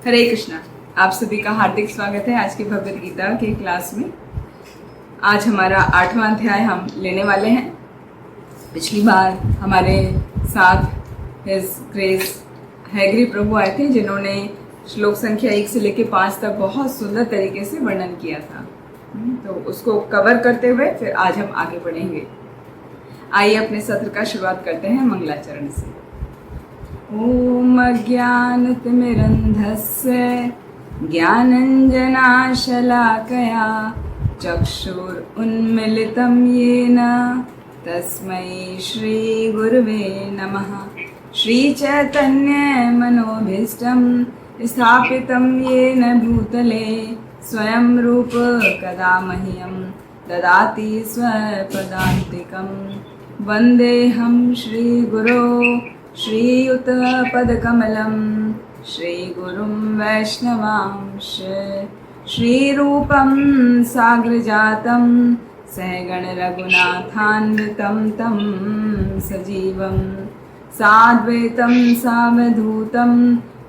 हरे कृष्णा। आप सभी का हार्दिक स्वागत है आज की भगवद गीता के क्लास में। आज हमारा 8वां अध्याय हम लेने वाले हैं। पिछली बार हमारे साथ हिज ग्रेस हैग्री प्रभु आए थे, जिन्होंने श्लोक संख्या 1 से लेकर 5 तक बहुत सुंदर तरीके से वर्णन किया था। तो उसको कवर करते हुए फिर आज हम आगे बढ़ेंगे। आइए अपने सत्र का शुरुआत करते हैं मंगलाचरण से। ओम अज्ञानतिमिरन्धस्य ज्ञानञ्जनाशलाकया चक्षुरुन्मीलितं येन तस्मै श्रीगुरुवे नमः। श्रीचैतन्यमनोभीष्टं स्थापितं येन भूतले स्वयं रूप कदा मह्यं ददाति स्वपदान्तिकं। वन्देऽहं श्रीगुरो श्रीयुतपदकमलं श्रीगुरुं वैष्णवांश। श्रीरूपं साग्रजातं सहगणरघुनाथान्वितं तं सजीवं साद्वैतं सावधूतं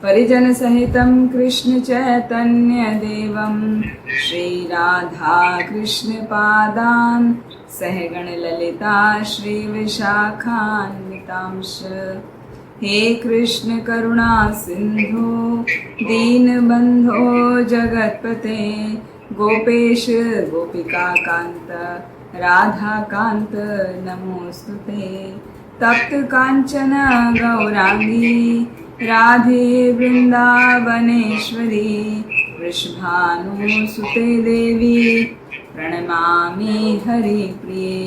परिजनसहितं कृष्णचैतन्यदेवं श्रीराधाकृष्णपादान् सहगणललिता श्रीविशाखान्वितांश। हे कृष्ण करुणा सिंधु दीनबंधो जगत्पते गोपेश गोपिकाकांत राधाकांत नमोस्तुते। तप्त कांचन गौरांगी राधे वृंदावनेश्वरी वृषभानुसुते देवी प्रणमामि हरिप्रिये।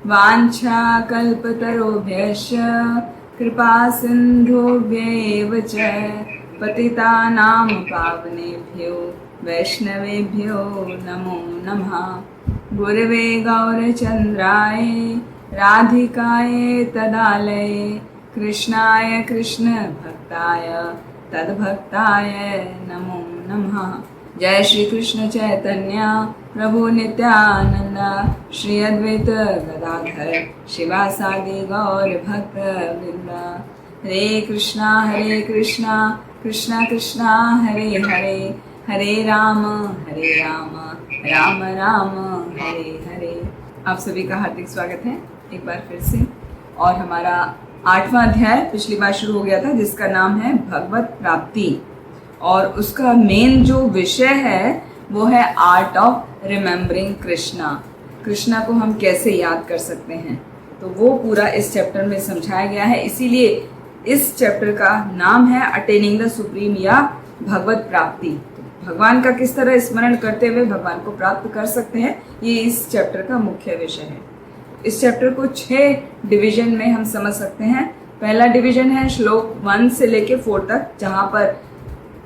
वाञ्छाकल्पतरुभ्यश्च कृपा सिन्धुभ्येव च पतितानां पावनेभ्यो वैष्णवेभ्यो नमो नमः। गुरवे गौरचन्द्राय राधिकाय तदालये कृष्णाय कृष्णभक्ताय तद्भक्ताय नमो नमः। जय श्री कृष्ण चैतन्य प्रभु नित्यानंद श्री अद्वैत गदाधर शिवासादि गौर भक्त वृंद। हरे कृष्णा कृष्णा कृष्णा हरे हरे हरे राम राम राम हरे हरे। आप सभी का हार्दिक स्वागत है एक बार फिर से। और हमारा 8वां अध्याय पिछली बार शुरू हो गया था, जिसका नाम है भगवत प्राप्ति। और उसका मेन जो विषय है वो है art of remembering Krishna. Krishna को हम कैसे याद कर सकते हैं, तो वो पूरा इस चैप्टर में समझाया गया है। इसीलिए इस चैप्टर का नाम है अटेनिंग द सुप्रीम या भगवत प्राप्ति। तो भगवान का किस तरह स्मरण करते हुए भगवान को प्राप्त कर सकते हैं, ये इस चैप्टर का मुख्य विषय है। इस चैप्टर को 6 डिवीजन में हम समझ सकते हैं। पहला डिवीजन है श्लोक 1 से लेके 4 तक, जहाँ पर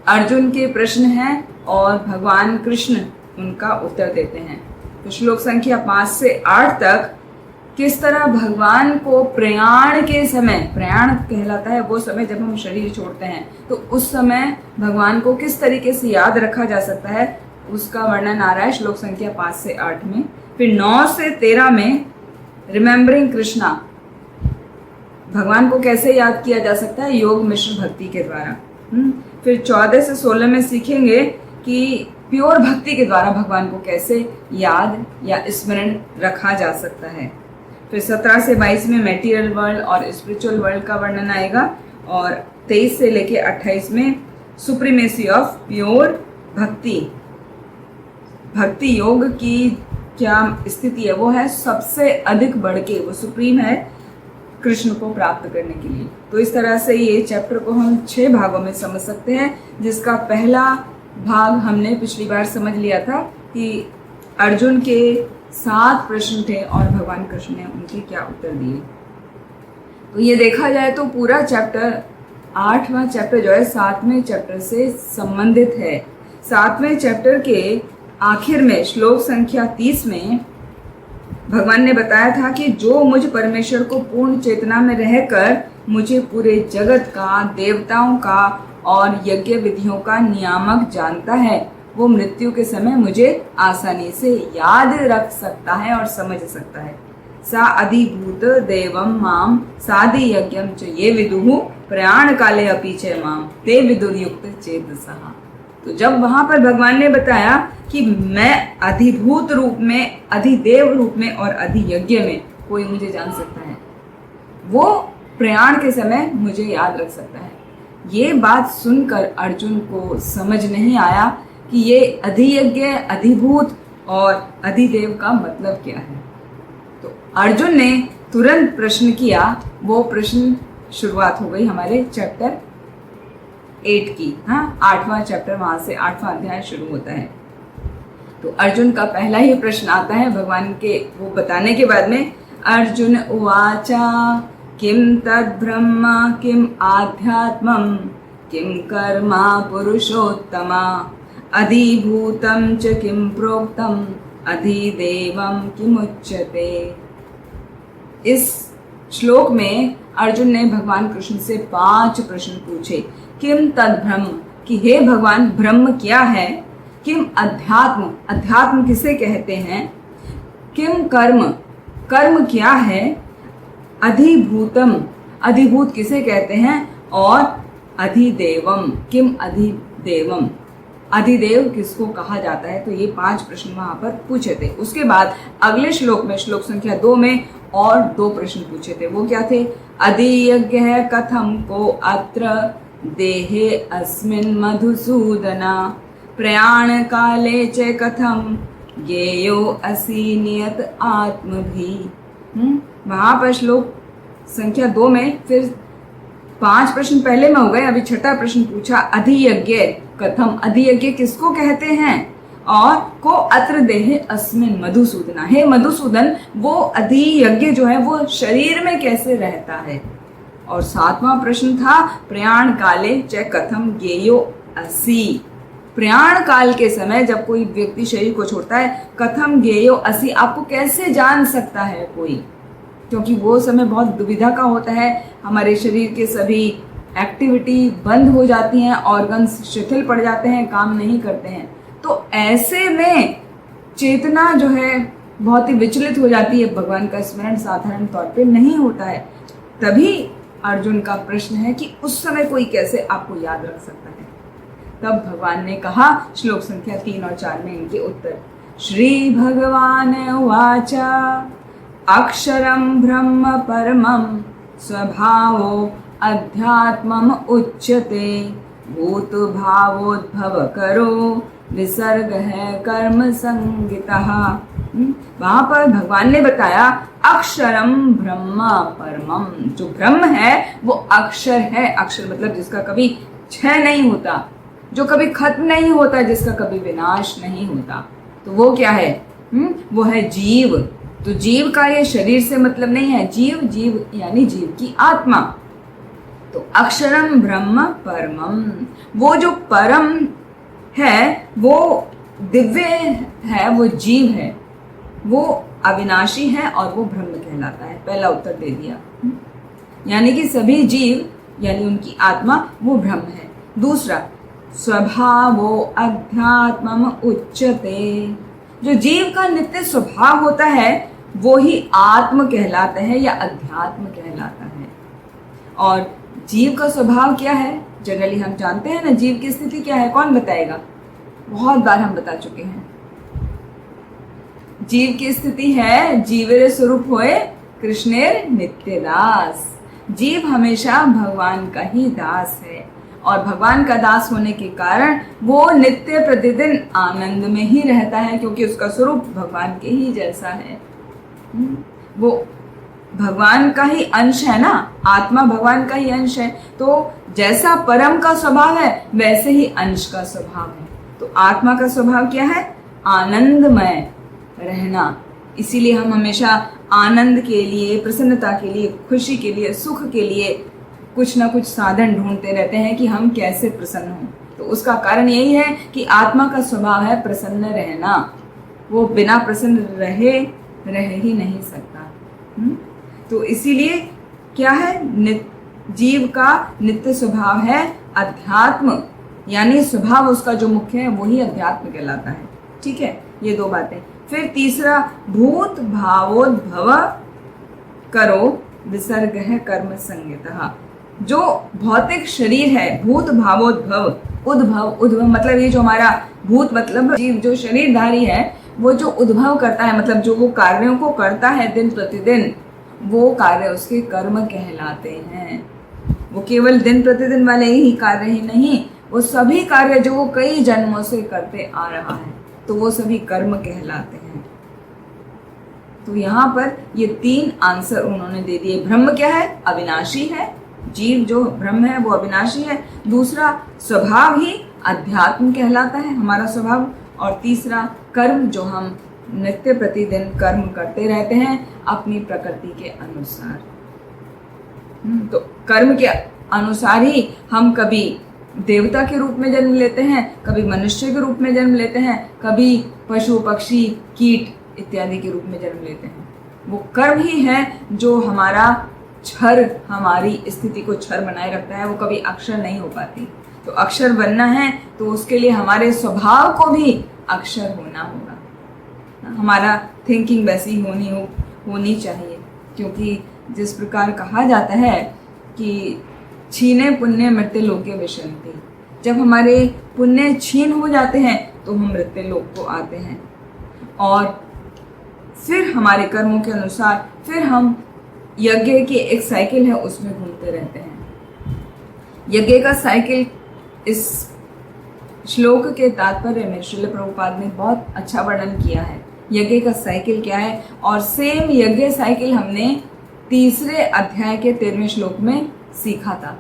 अर्जुन के प्रश्न हैं और भगवान कृष्ण उनका उत्तर देते हैं। तो श्लोक संख्या 5 से 8 तक किस तरह भगवान को प्रयाण के समय, प्रयाण कहलाता है वो समय जब हम शरीर छोड़ते हैं, तो उस समय भगवान को किस तरीके से याद रखा जा सकता है, उसका वर्णन आ रहा है श्लोक संख्या 5 से 8 में। फिर 9 से 13 में रिमेम्बरिंग कृष्णा, भगवान को कैसे याद किया जा सकता है योग मिश्र भक्ति के द्वारा। फिर 14 से 16 में सीखेंगे कि प्योर भक्ति के द्वारा भगवान को कैसे याद या स्मरण रखा जा सकता है। फिर 17 से 22 में मटेरियल वर्ल्ड और स्पिरिचुअल वर्ल्ड का वर्णन आएगा। और 23 से लेके 28 में सुप्रीमेसी ऑफ प्योर भक्ति, भक्ति योग की क्या स्थिति है, वो है सबसे अधिक बढ़ के, वो सुप्रीम है कृष्ण को प्राप्त करने के लिए। तो इस तरह से ये चैप्टर को हम 6 भागों में समझ सकते हैं, जिसका पहला भाग हमने पिछली बार समझ लिया था कि अर्जुन के 7 प्रश्न थे और भगवान कृष्ण ने उनके क्या उत्तर दिए। तो ये देखा जाए तो पूरा चैप्टर 8वां चैप्टर जो है 7वें चैप्टर से संबंधित है। 7वें चैप्टर के आखिर में श्लोक संख्या 30 में भगवान ने बताया था कि जो मुझ परमेश्वर को पूर्ण चेतना में रहकर मुझे पूरे जगत का, देवताओं का और यज्ञ विधियों का नियामक जानता है, वो मृत्यु के समय मुझे आसानी से याद रख सकता है और समझ सकता है। सा अधिभूत देवम माम साधि यज्ञम च ये विदुहु प्रयाण काले अपि च माम ते विदुर्युक्त चेतसः। तो जब वहां पर भगवान ने बताया कि मैं अधिभूत रूप में, अधिदेव रूप में और अधियज्ञ में कोई मुझे जान सकता है, वो प्रयाण के समय मुझे याद रख सकता है। ये बात सुनकर अर्जुन को समझ नहीं आया कि ये अधियज्ञ, अधिभूत और अधिदेव का मतलब क्या है। तो अर्जुन ने तुरंत प्रश्न किया। वो प्रश्न शुरुआत हो गई हमारे चैप्टर 8 की। 8वां चैप्टर, वहां से 8वां अध्याय शुरू होता है। तो अर्जुन का पहला ही प्रश्न आता है भगवान के वो बताने के बाद में। अर्जुन उवाचा किम तद् ब्रह्म किम आध्यात्मम किम कर्मा पुरुषोत्तमा अधिभूतं च किम प्रोक्तम अधिदेवम किमुच्यते। इस श्लोक में अर्जुन ने भगवान कृष्ण से 5 प्रश्न पूछे। किम तद् ब्रह्म, कि हे भगवान ब्रह्म क्या है। किम अध्यात्म, अध्यात्म किसे कहते हैं। किम कर्म, कर्म क्या है। अधिभूतम, अधिभूत किसे कहते हैं। और अधिदेवम, किम अधिदेवम, अधिदेव किसको कहा जाता है। तो ये 5 प्रश्न वहां पर पूछे थे। उसके बाद अगले श्लोक में, श्लोक संख्या 2 में और 2 प्रश्न पूछे थे। वो क्या थे। अधियज्ञ कथम को अत्र देहे अस्मिन् मधुसूदना प्रयाण काले च कथम ज्ञेयो असि नियत आत्मभि। वहां पर श्लोक संख्या 2 में फिर 5 प्रश्न पहले में हो गए। अभी 6ठा प्रश्न पूछा अधियज्ञ कथम, अधियज्ञ किसको कहते हैं। और को अत्र देहे अस्मिन् मधुसूदना, हे मधुसूदन वो अधियज्ञ जो है वो शरीर में कैसे रहता है। और 7वां प्रश्न था प्रयाण काले च कथम ज्ञेयो असि, प्रयाण काल के समय जब कोई व्यक्ति शरीर को छोड़ता है, कथम ज्ञेयो असि, आपको कैसे जान सकता है कोई, क्योंकि वो समय बहुत दुविधा का होता है। हमारे शरीर के सभी एक्टिविटी बंद हो जाती हैं, ऑर्गन्स शिथिल पड़ जाते हैं, काम नहीं करते हैं। तो ऐसे में चेतना जो है बहुत ही विचलित हो जाती है, भगवान का स्मरण साधारण तौर पे नहीं होता है। तभी अर्जुन का प्रश्न है कि उस समय कोई कैसे आपको याद रख सकता है। तब भगवान ने कहा श्लोक संख्या 3 और 4 में इनके उत्तर। श्री भगवान उवाचा अक्षरम ब्रह्म परमं स्वभावो अध्यात्मम उच्यते भूत भावोद्भव करो विसर्ग है कर्म संगितः। वहां पर भगवान ने बताया अक्षरम ब्रह्म परमम, जो ब्रह्म है वो अक्षर है। अक्षर मतलब जिसका कभी क्षय नहीं होता, जो कभी खत्म नहीं होता, जिसका कभी विनाश नहीं होता। तो वो क्या है। वो है जीव। तो जीव का ये शरीर से मतलब नहीं है। जीव, जीव यानी जीव की आत्मा। तो अक्षरम ब्रह्म परमम, वो जो परम है वो दिव्य है, वो जीव है, वो अविनाशी है और वो ब्रह्म कहलाता है। पहला उत्तर दे दिया। यानी कि सभी जीव यानी उनकी आत्मा वो ब्रह्म है। दूसरा स्वभावो अध्यात्मम उच्यते, जो जीव का नित्य स्वभाव होता है वो ही आत्म कहलाता है या अध्यात्म कहलाता है। और जीव का स्वभाव क्या है जनरली हम जानते हैं ना। जीव की स्थिति क्या है, कौन बताएगा। बहुत बार हम बता चुके हैं। जीव की स्थिति है जीवेर स्वरूप होए कृष्णेर नित्य दास। जीव हमेशा भगवान का ही दास है और भगवान का दास होने के कारण वो नित्य प्रतिदिन आनंद में ही रहता है, क्योंकि उसका स्वरूप भगवान के ही जैसा है। वो भगवान का ही अंश है ना, आत्मा भगवान का ही अंश है। तो जैसा परम का स्वभाव है वैसे ही अंश का स्वभाव है। तो आत्मा का स्वभाव क्या है, आनंदमय रहना। इसीलिए हम हमेशा आनंद के लिए, प्रसन्नता के लिए, खुशी के लिए, सुख के लिए कुछ ना कुछ साधन ढूंढते रहते हैं कि हम कैसे प्रसन्न हों। तो उसका कारण यही है कि आत्मा का स्वभाव है प्रसन्न रहना। वो बिना प्रसन्न रह ही नहीं सकता। तो इसीलिए क्या है, जीव का नित्य स्वभाव है अध्यात्म, यानी स्वभाव उसका जो मुख्य है वही अध्यात्म कहलाता है। ठीक है, ये 2 बातें। फिर तीसरा भूत भावोद्भव करो विसर्ग है कर्म संगतः। जो भौतिक शरीर है, भूत भावोद्भव, उद्भव, उद्भव मतलब ये जो हमारा भूत मतलब जीव जो शरीरधारी है, वो जो उद्भव करता है मतलब जो वो कार्यों को करता है दिन प्रतिदिन, वो कार्य उसके कर्म कहलाते हैं। वो केवल दिन प्रतिदिन वाले ही कार्य ही नहीं, वो सभी कार्य जो वो कई जन्मों से करते आ रहा है, तो वो सभी कर्म कहलाते हैं। तो यहाँ पर ये 3 आंसर उन्होंने दे दिए। ब्रह्म क्या है? अविनाशी है। जीव जो ब्रह्म है वो अविनाशी है। दूसरा, स्वभाव ही अध्यात्म कहलाता है, हमारा स्वभाव। और तीसरा, कर्म जो हम नित्य प्रतिदिन कर्म करते रहते हैं अपनी प्रकृति के अनुसार। तो कर्म के अनुसार ही हम कभी देवता के रूप में जन्म लेते हैं, कभी मनुष्य के रूप में जन्म लेते हैं, कभी पशु पक्षी कीट इत्यादि के रूप में जन्म लेते हैं। वो कर्म ही है जो हमारा क्षर, हमारी स्थिति को क्षर बनाए रखता है। वो कभी अक्षर नहीं हो पाती। तो अक्षर बनना है तो उसके लिए हमारे स्वभाव को भी अक्षर होना होगा। हमारा थिंकिंग वैसी होनी चाहिए, क्योंकि जिस प्रकार कहा जाता है कि छीने पुण्य मृत्यु लोके विशंति, जब हमारे पुण्य छीन हो जाते हैं तो हम मृत्यु लोक को आते हैं, और फिर हमारे कर्मों के अनुसार फिर हम यज्ञ की एक साइकिल है उसमें घूमते रहते हैं। यज्ञ का साइकिल इस श्लोक के तात्पर्य में श्रील प्रभुपाद ने बहुत अच्छा वर्णन किया है। यज्ञ का साइकिल क्या है, और सेम यज्ञ साइकिल हमने 3 अध्याय के 13वें श्लोक में सीखा था।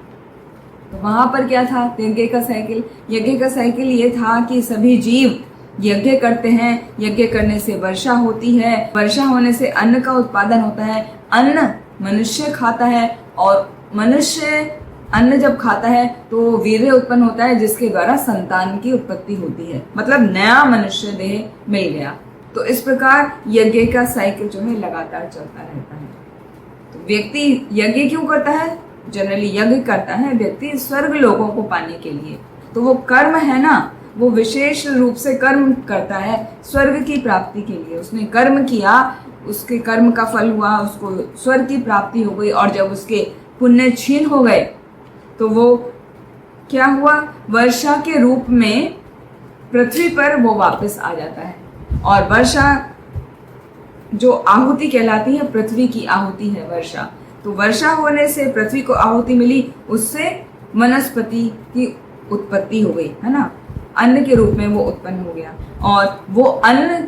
तो वहां पर क्या था यज्ञ का साइकिल? यज्ञ का साइकिल ये था कि सभी जीव यज्ञ करते हैं, यज्ञ करने से वर्षा होती है, वर्षा होने से अन्न का उत्पादन होता है, अन्न मनुष्य खाता है, और मनुष्य अन्न जब खाता है तो वीर्य उत्पन्न होता है, जिसके द्वारा संतान की उत्पत्ति होती है, मतलब नया मनुष्य देह मिल गया। तो इस प्रकार यज्ञ का साइकिल जो है लगातार चलता रहता है। तो व्यक्ति यज्ञ क्यों करता है? जनरली यज्ञ करता है व्यक्ति स्वर्ग लोगों को पाने के लिए। तो वो कर्म है ना, वो विशेष रूप से कर्म करता है स्वर्ग की प्राप्ति के लिए। उसने कर्म किया, उसके कर्म का फल हुआ, उसको स्वर्ग की प्राप्ति हो गई, और जब उसके पुण्य क्षीण हो गए तो वो क्या हुआ? वर्षा के रूप में पृथ्वी पर वो वापस आ जाता है। और वर्षा जो आहुति कहलाती है, पृथ्वी की आहुति है वर्षा। तो वर्षा होने से पृथ्वी को आहुति मिली, उससे वनस्पति की उत्पत्ति हो गई, है ना, अन्न के रूप में वो उत्पन्न हो गया। और वो अन्न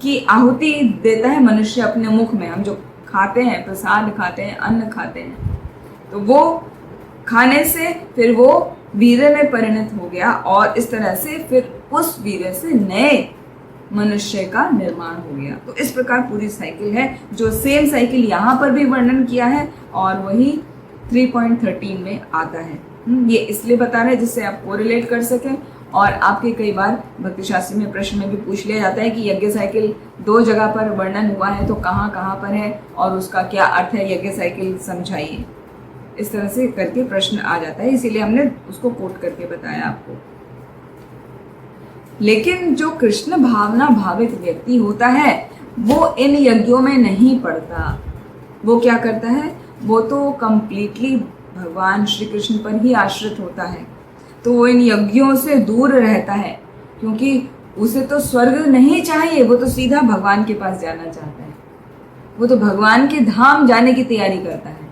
की आहुति देता है मनुष्य अपने मुख में। हम जो खाते हैं, प्रसाद खाते हैं, अन्न खाते हैं, तो वो खाने से फिर वो वीर्य में परिणत हो गया, और इस तरह से फिर उस वीर्य से नए मनुष्य का निर्माण हो गया। तो इस प्रकार पूरी साइकिल है, जो सेम साइकिल यहाँ पर भी वर्णन किया है, और वही 3.13 में आता है। ये इसलिए बता रहे हैं जिससे आप कोरिलेट कर सकें। और आपके कई बार भक्ति शास्त्र में प्रश्न में भी पूछ लिया जाता है कि यज्ञ साइकिल 2 जगह पर वर्णन हुआ है, तो कहाँ कहाँ पर है और उसका क्या अर्थ है, यज्ञ साइकिल समझाइए। इस तरह से करके प्रश्न आ जाता है, इसीलिए हमने उसको कोट करके बताया आपको। लेकिन जो कृष्ण भावना भावित व्यक्ति होता है वो इन यज्ञों में नहीं पड़ता। वो क्या करता है? वो तो कंप्लीटली भगवान श्री कृष्ण पर ही आश्रित होता है। तो वो इन यज्ञों से दूर रहता है, क्योंकि उसे तो स्वर्ग नहीं चाहिए, वो तो सीधा भगवान के पास जाना चाहता है। वो तो भगवान के धाम जाने की तैयारी करता है,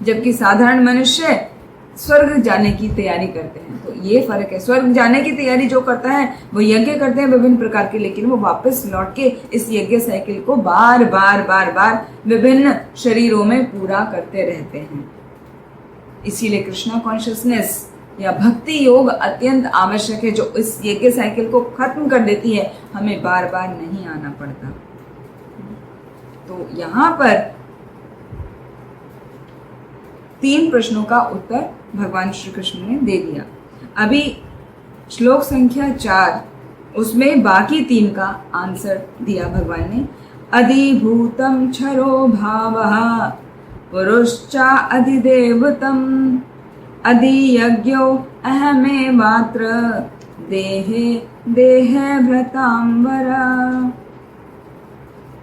जबकि साधारण मनुष्य स्वर्ग जाने की तैयारी करते हैं। तो ये फर्क है। स्वर्ग जाने की तैयारी जो करता है वो यज्ञ करते हैं विभिन्न प्रकार के, लेकिन वो वापस लौट के इस यज्ञ साइकिल को बार बार विभिन्न शरीरों में पूरा करते रहते हैं। इसीलिए कृष्णा कॉन्शियसनेस या भक्ति योग अत्यंत आवश्यक है, जो इस यज्ञ साइकिल को खत्म कर देती है। हमें बार बार नहीं आना पड़ता। तो यहाँ पर 3 प्रश्नों का उत्तर भगवान श्री कृष्ण ने दे दिया। अभी श्लोक संख्या 4, उसमें बाकी 3 का आंसर दिया भगवान ने। अधिभूतम क्षरो भावः पुरुश्चा अधिदेवतम अधियज्ञो अहमेवात्र देहे देहे भ्रतांबरा।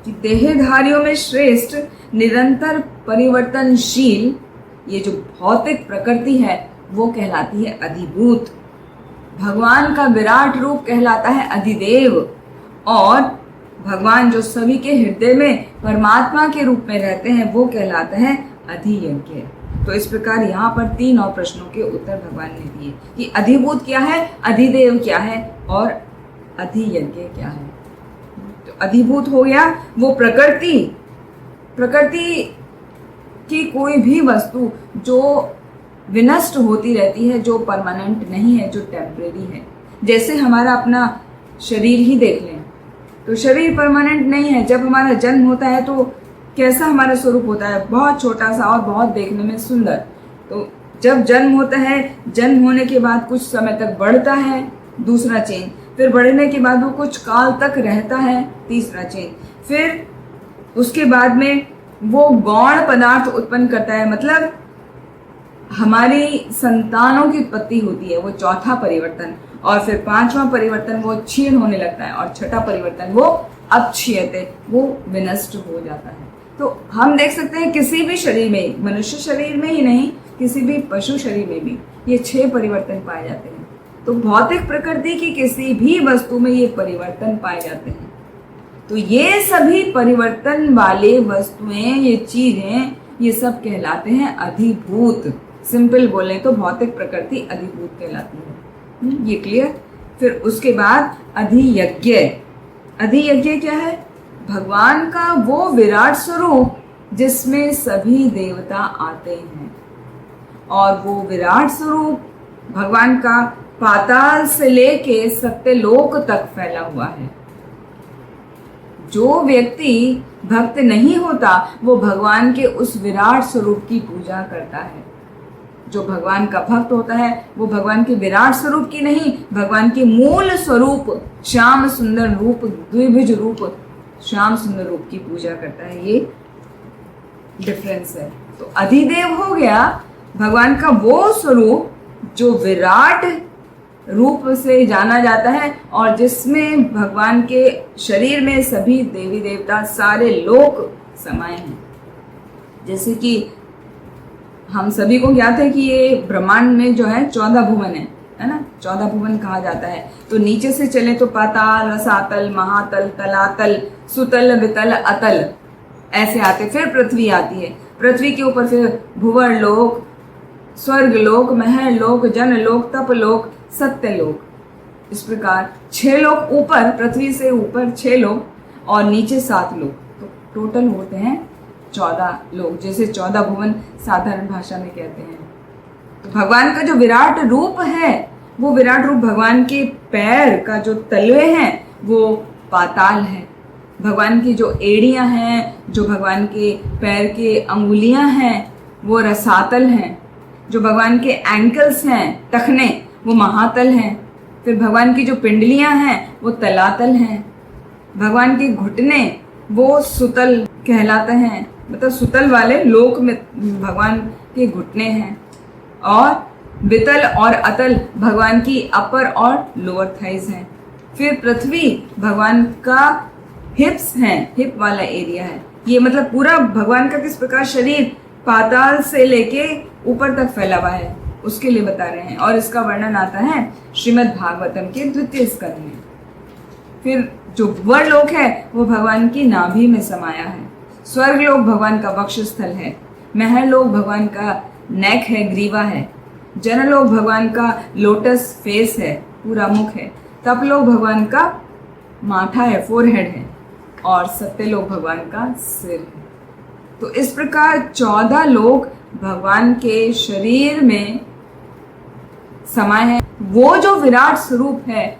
कि देहधारियों में श्रेष्ठ निरंतर परिवर्तनशील ये जो भौतिक प्रकृति है वो कहलाती है अधिभूत। भगवान का विराट रूप कहलाता है अधिदेव, और भगवान जो सभी के हृदय में परमात्मा के रूप में रहते हैं वो कहलाता है अधियज्ञ। तो इस प्रकार यहाँ पर 3 और प्रश्नों के उत्तर भगवान ने दिए कि अधिभूत क्या है, अधिदेव क्या है और अधियज्ञ क्या है। तो अधिभूत हो गया वो प्रकृति की कोई भी वस्तु जो विनष्ट होती रहती है, जो परमानेंट नहीं है, जो टेम्परेरी है। जैसे हमारा अपना शरीर ही देख लें तो शरीर परमानेंट नहीं है। जब हमारा जन्म होता है तो कैसा हमारा स्वरूप होता है, बहुत छोटा सा और बहुत देखने में सुंदर। तो जब जन्म होता है, जन्म होने के बाद कुछ समय तक बढ़ता है, दूसरा चेंज, फिर बढ़ने के बाद वो कुछ काल तक रहता है, तीसरा चेंज, फिर उसके बाद में वो गौण पदार्थ उत्पन्न करता है, मतलब हमारी संतानों की उत्पत्ति होती है, वो चौथा परिवर्तन, और फिर 5वां परिवर्तन वो क्षीण होने लगता है, और छठा परिवर्तन वो अपक्षीयते, वो विनष्ट हो जाता है। तो हम देख सकते हैं किसी भी शरीर में, मनुष्य शरीर में ही नहीं, किसी भी पशु शरीर में भी ये 6 परिवर्तन पाए जाते हैं। तो भौतिक प्रकृति की किसी भी वस्तु में ये परिवर्तन पाए जाते हैं। तो ये सभी परिवर्तन वाले वस्तुएं, ये चीजें, ये सब कहलाते हैं अधिभूत। सिंपल बोलें तो भौतिक प्रकृति अधिभूत कहलाती है। ये क्लियर। फिर उसके बाद अधियज्ञ। अधियज्ञ क्या है? भगवान का वो विराट स्वरूप जिसमें सभी देवता आते हैं, और वो विराट स्वरूप भगवान का पाताल से लेके सत्यलोक तक फैला हुआ है। जो व्यक्ति भक्त नहीं होता वो भगवान के उस विराट स्वरूप की पूजा करता है। जो भगवान का भक्त होता है वो भगवान के विराट स्वरूप की नहीं, भगवान के मूल स्वरूप श्याम सुंदर रूप, द्विभुज रूप, श्याम सुंदर रूप की पूजा करता है। ये डिफरेंस है। तो अधिदेव हो गया भगवान का वो स्वरूप जो विराट रूप से जाना जाता है, और जिसमें भगवान के शरीर में सभी देवी देवता, सारे लोक समाये हैं। जैसे कि हम सभी को ज्ञात है कि ये ब्रह्मांड में जो है 14 भुवन है ना, 14 भुवन कहा जाता है। तो नीचे से चले तो पाताल, रसातल, महातल, तलातल, सुतल, वितल, अतल ऐसे आते। फिर पृथ्वी आती है, पृथ्वी के ऊपर फिर भुवर लोक, स्वर्ग लोक, महल लोक, जन लोक, तप लोक, सत्य लोक। इस प्रकार 6 लोक ऊपर, पृथ्वी से ऊपर 6 लोक और नीचे 7 लोक, तो टोटल होते हैं 14 लोक, जैसे 14 भुवन साधारण भाषा में कहते हैं। तो भगवान का जो विराट रूप है, वो विराट रूप भगवान के पैर का जो तलवे हैं वो पाताल है। भगवान की जो एड़ियां हैं, जो भगवान के पैर के अंगुलियां हैं वो रसातल हैं। जो भगवान के एंकल्स हैं, टखने, वो महातल हैं। फिर भगवान की जो पिंडलियां हैं वो तलातल हैं। भगवान के घुटने वो सुतल कहलाते हैं, मतलब सुतल वाले लोक में भगवान के घुटने हैं। और वितल और अतल भगवान की अपर और लोअर थाइज हैं। फिर पृथ्वी भगवान का हिप्स हैं, हिप वाला एरिया है। ये मतलब पूरा भगवान का किस प्रकार शरीर पाताल से लेके ऊपर तक फैला हुआ है उसके लिए बता रहे हैं, और इसका वर्णन आता है श्रीमद् भागवतम के 2य स्कंद में। फिर जो भुवर लोक है वो भगवान की नाभि में समाया है। स्वर्ग लोक भगवान का वक्षस्थल है। महल लोक भगवान का नेक है, ग्रीवा है। जनलोक भगवान का लोटस फेस है, पूरा मुख है। तपलोक भगवान का माथा है, फोरहेड है। और सत्यलोक भगवान का सिर है। तो इस प्रकार 14 लोक भगवान के शरीर में समाये हैं। वो जो विराट स्वरूप है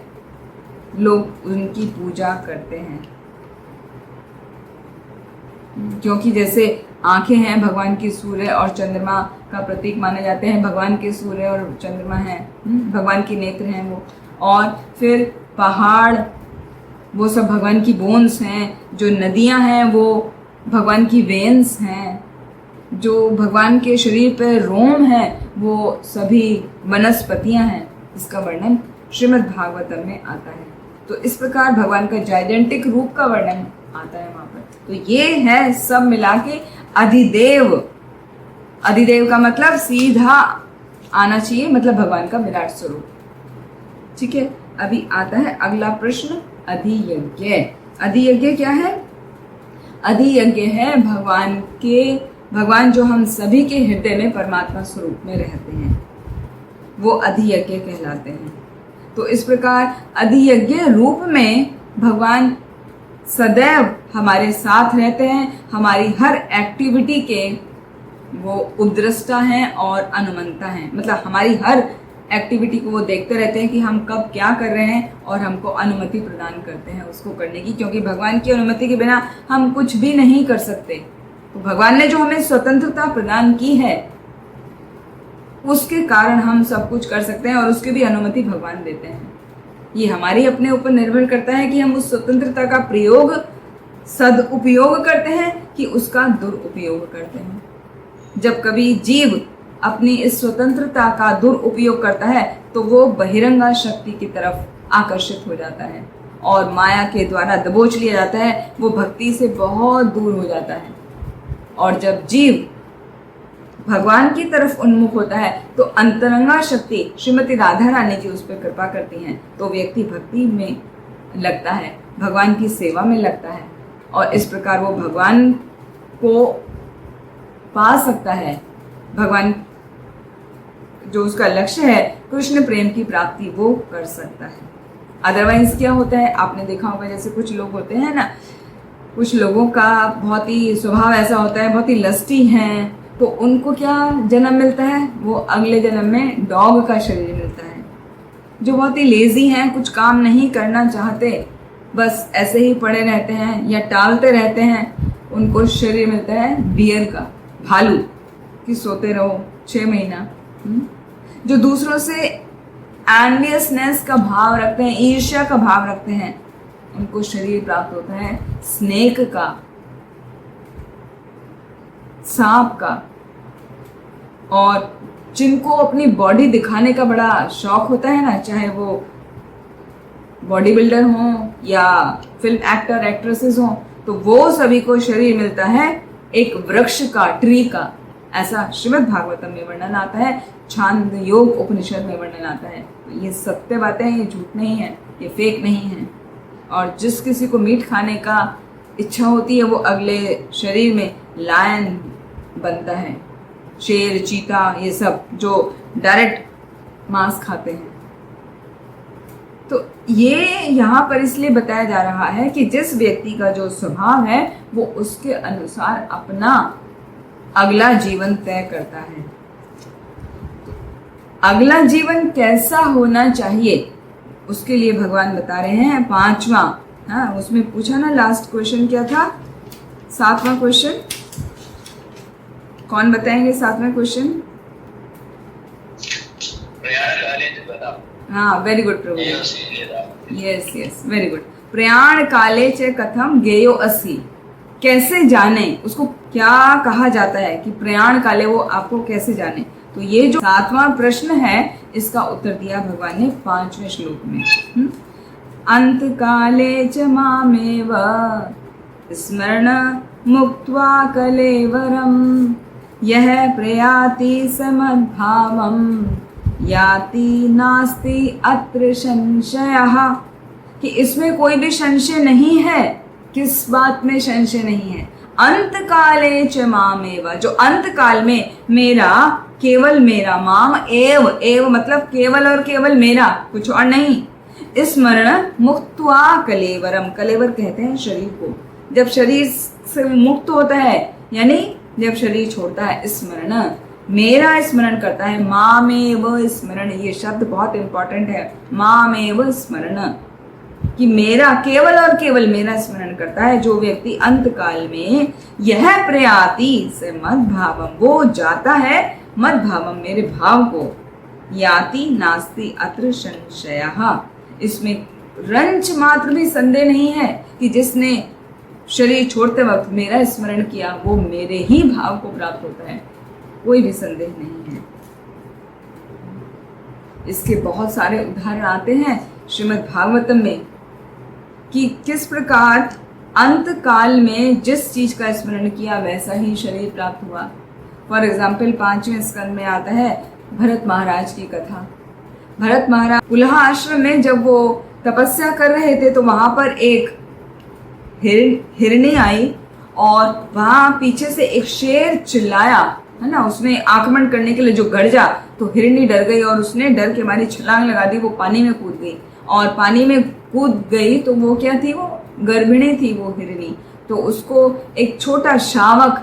लोग उनकी पूजा करते हैं, क्योंकि जैसे आंखें हैं भगवान की, सूर्य और चंद्रमा का प्रतीक माने जाते हैं। भगवान के सूर्य और चंद्रमा हैं, भगवान की नेत्र हैं वो। और फिर पहाड़ वो सब भगवान की बोन्स हैं। जो नदियां हैं वो भगवान की वेन्स हैं। जो भगवान के शरीर पर रोम है वो सभी वनस्पतियां हैं। इसका वर्णन श्रीमद् भागवतम में आता है। तो इस प्रकार भगवान का जाइडेंटिक रूप का वर्णन आता है वहां पर। तो ये है सब मिला के अधिदेव। अधिदेव का मतलब सीधा आना चाहिए, मतलब भगवान का विराट स्वरूप। ठीक है, अभी आता है अगला प्रश्न, अधियज्ञ। अधियज्ञ क्या है? अधियज्ञ है भगवान जो हम सभी के हृदय में परमात्मा स्वरूप में रहते हैं, वो अधियज्ञ कहलाते हैं। तो इस प्रकार अधियज्ञ रूप में भगवान सदैव हमारे साथ रहते हैं, हमारी हर एक्टिविटी के वो उपद्रष्टा हैं और अनुमंता हैं। मतलब हमारी हर एक्टिविटी को वो देखते रहते हैं कि हम कब क्या कर रहे हैं, और हमको अनुमति प्रदान करते हैं उसको करने की, क्योंकि भगवान की अनुमति के बिना हम कुछ भी नहीं कर सकते। तो भगवान ने जो हमें स्वतंत्रता प्रदान की है, उसके कारण हम सब कुछ कर सकते हैं, और उसकी भी अनुमति भगवान देते हैं। ये हमारी अपने ऊपर निर्भर करता है कि हम उस स्वतंत्रता का प्रयोग सदुपयोग करते हैं कि उसका दुरुपयोग करते हैं। जब कभी जीव अपनी इस स्वतंत्रता का दुरुपयोग करता है तो वो बहिरंगा शक्ति की तरफ आकर्षित हो जाता है और माया के द्वारा दबोच लिया जाता है, वो भक्ति से बहुत दूर हो जाता है। और जब जीव भगवान की तरफ उन्मुख होता है तो अंतरंगा शक्ति श्रीमती राधा रानी जी उस पर कृपा करती हैं, तो व्यक्ति भक्ति में लगता है, भगवान की सेवा में लगता है, और इस प्रकार वो भगवान को पा सकता है। भगवान जो उसका लक्ष्य है कृष्ण प्रेम की प्राप्ति, वो कर सकता है। अदरवाइज क्या होता है, आपने देखा होगा, जैसे कुछ लोग होते हैं ना, कुछ लोगों का बहुत ही स्वभाव ऐसा होता है, बहुत ही लस्टी हैं, तो उनको क्या जन्म मिलता है, वो अगले जन्म में डॉग का शरीर मिलता है। जो बहुत ही लेजी हैं, कुछ काम नहीं करना चाहते, बस ऐसे ही पड़े रहते हैं या टालते रहते हैं, उनको शरीर मिलता है बियर का, भालू, कि सोते रहो 6 महीना। जो दूसरों से एनवियसनेस का भाव रखते हैं, ईर्ष्या का भाव रखते हैं, उनको शरीर प्राप्त होता है स्नेक का, सांप का। और जिनको अपनी बॉडी दिखाने का बड़ा शौक होता है ना, चाहे वो बॉडी बिल्डर हों या फिल्म एक्टर एक्ट्रेसेस हों, तो वो सभी को शरीर मिलता है एक वृक्ष का, ट्री का। ऐसा श्रीमद् भागवतम में वर्णन आता है, छांद योग उपनिषद में वर्णन आता है। तो ये सत्य बातें हैं, ये झूठ नहीं है, ये फेक नहीं है। और जिस किसी को मीट खाने का इच्छा होती है, वो अगले शरीर में लायन बनता है, शेर, चीता, ये सब जो डायरेक्ट मांस खाते हैं। तो ये यहाँ पर इसलिए बताया जा रहा है कि जिस व्यक्ति का जो स्वभाव है वो उसके अनुसार अपना अगला जीवन तय करता है। तो अगला जीवन कैसा होना चाहिए, उसके लिए भगवान बता रहे हैं 5वां। हाँ, उसमें पूछा ना, लास्ट क्वेश्चन क्या था, 7वां क्वेश्चन। कौन बताएंगे 7वां क्वेश्चन? हाँ, very good Prabhu. Yes yes, very good. प्रयाण काले च कथम गेयो असि, कैसे जाने, उसको क्या कहा जाता है कि प्रयाण काले वो आपको कैसे जाने। तो ये जो 7वां प्रश्न है, इसका उत्तर दिया भगवान ने 5वें श्लोक में। अंत काले च मामेव स्मरण मुक्त्वा कलेवरम यह प्रयाति समद्भावम याति नास्ति अत्र संशयः, कि इसमें कोई भी संशय नहीं है। किस बात में संशय नहीं है? अंत काले च मामेव, जो अंत काल में मेरा, केवल मेरा, माम एव, एव मतलब केवल और केवल मेरा, कुछ और नहीं। स्मरण मुक्त्वा कलेवरम, कलेवर कहते हैं शरीर को। जब शरीर से मुक्त होता है, यानी जब शरीर छोड़ता है, स्मरण, मेरा स्मरण करता है। मामेव स्मरण, ये शब्द बहुत इंपॉर्टेंट है। मामेव स्मरण, कि मेरा, केवल और केवल मेरा स्मरण करता है जो व्यक्ति अंत काल में, यह प्रयाति से मद भावम, वो जाता है मद भावम, मेरे भाव को, याति नास्ति अत्र संशयः, इसमें रंच मात्र भी संदेह नहीं है कि जिसने शरीर छोड़ते वक्त मेरा स्मरण किया वो मेरे ही भाव को प्राप्त होता है, कोई भी संदेह नहीं है। इसके बहुत सारे उदाहरण आते हैं श्रीमद् भागवतम में कि किस प्रकार अंत काल में जिस चीज का स्मरण किया वैसा ही शरीर प्राप्त हुआ। फॉर एग्जाम्पल 5वें स्कंद में आता है भरत महाराज की कथा। भरत महाराज पुलहा आश्रम में जब वो तपस्या कर रहे थे तो वहां पर एक हिरणी आई और वहां पीछे से एक शेर चिल्लाया, है ना, उसने आक्रमण करने के लिए जो गरजा, तो हिरणी डर गई और उसने डर के मारी छलांग लगा दी। वो पानी में कूद गई और पानी में कूद गई तो वो क्या थी, वो गर्भिणी थी वो हिरणी। तो उसको एक छोटा शावक,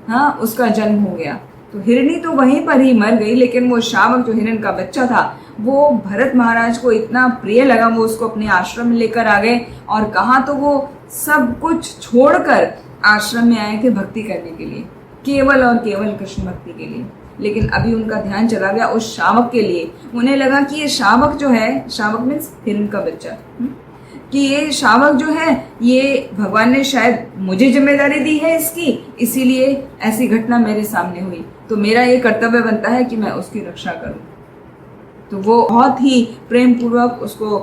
हाँ, उसका जन्म हो गया। तो हिरणी तो वहीं पर ही मर गई, लेकिन वो शावक जो हिरण का बच्चा था वो भरत महाराज को इतना प्रिय लगा, वो उसको अपने आश्रम में लेकर आ गए। और कहा तो वो सब कुछ छोड़कर आश्रम में आए थे भक्ति करने के लिए, केवल और केवल कृष्ण भक्ति के लिए। लेकिन अभी उनका ध्यान चला गया उस शावक के लिए। उन्हें लगा कि ये शावक जो है, शावक मीन्स हिरण का बच्चा, कि ये शावक जो है ये भगवान ने शायद मुझे जिम्मेदारी दी है इसकी, इसीलिए ऐसी घटना मेरे सामने हुई, तो मेरा ये कर्तव्य बनता है कि मैं उसकी रक्षा करूं। तो वो बहुत ही प्रेम पूर्वक उसको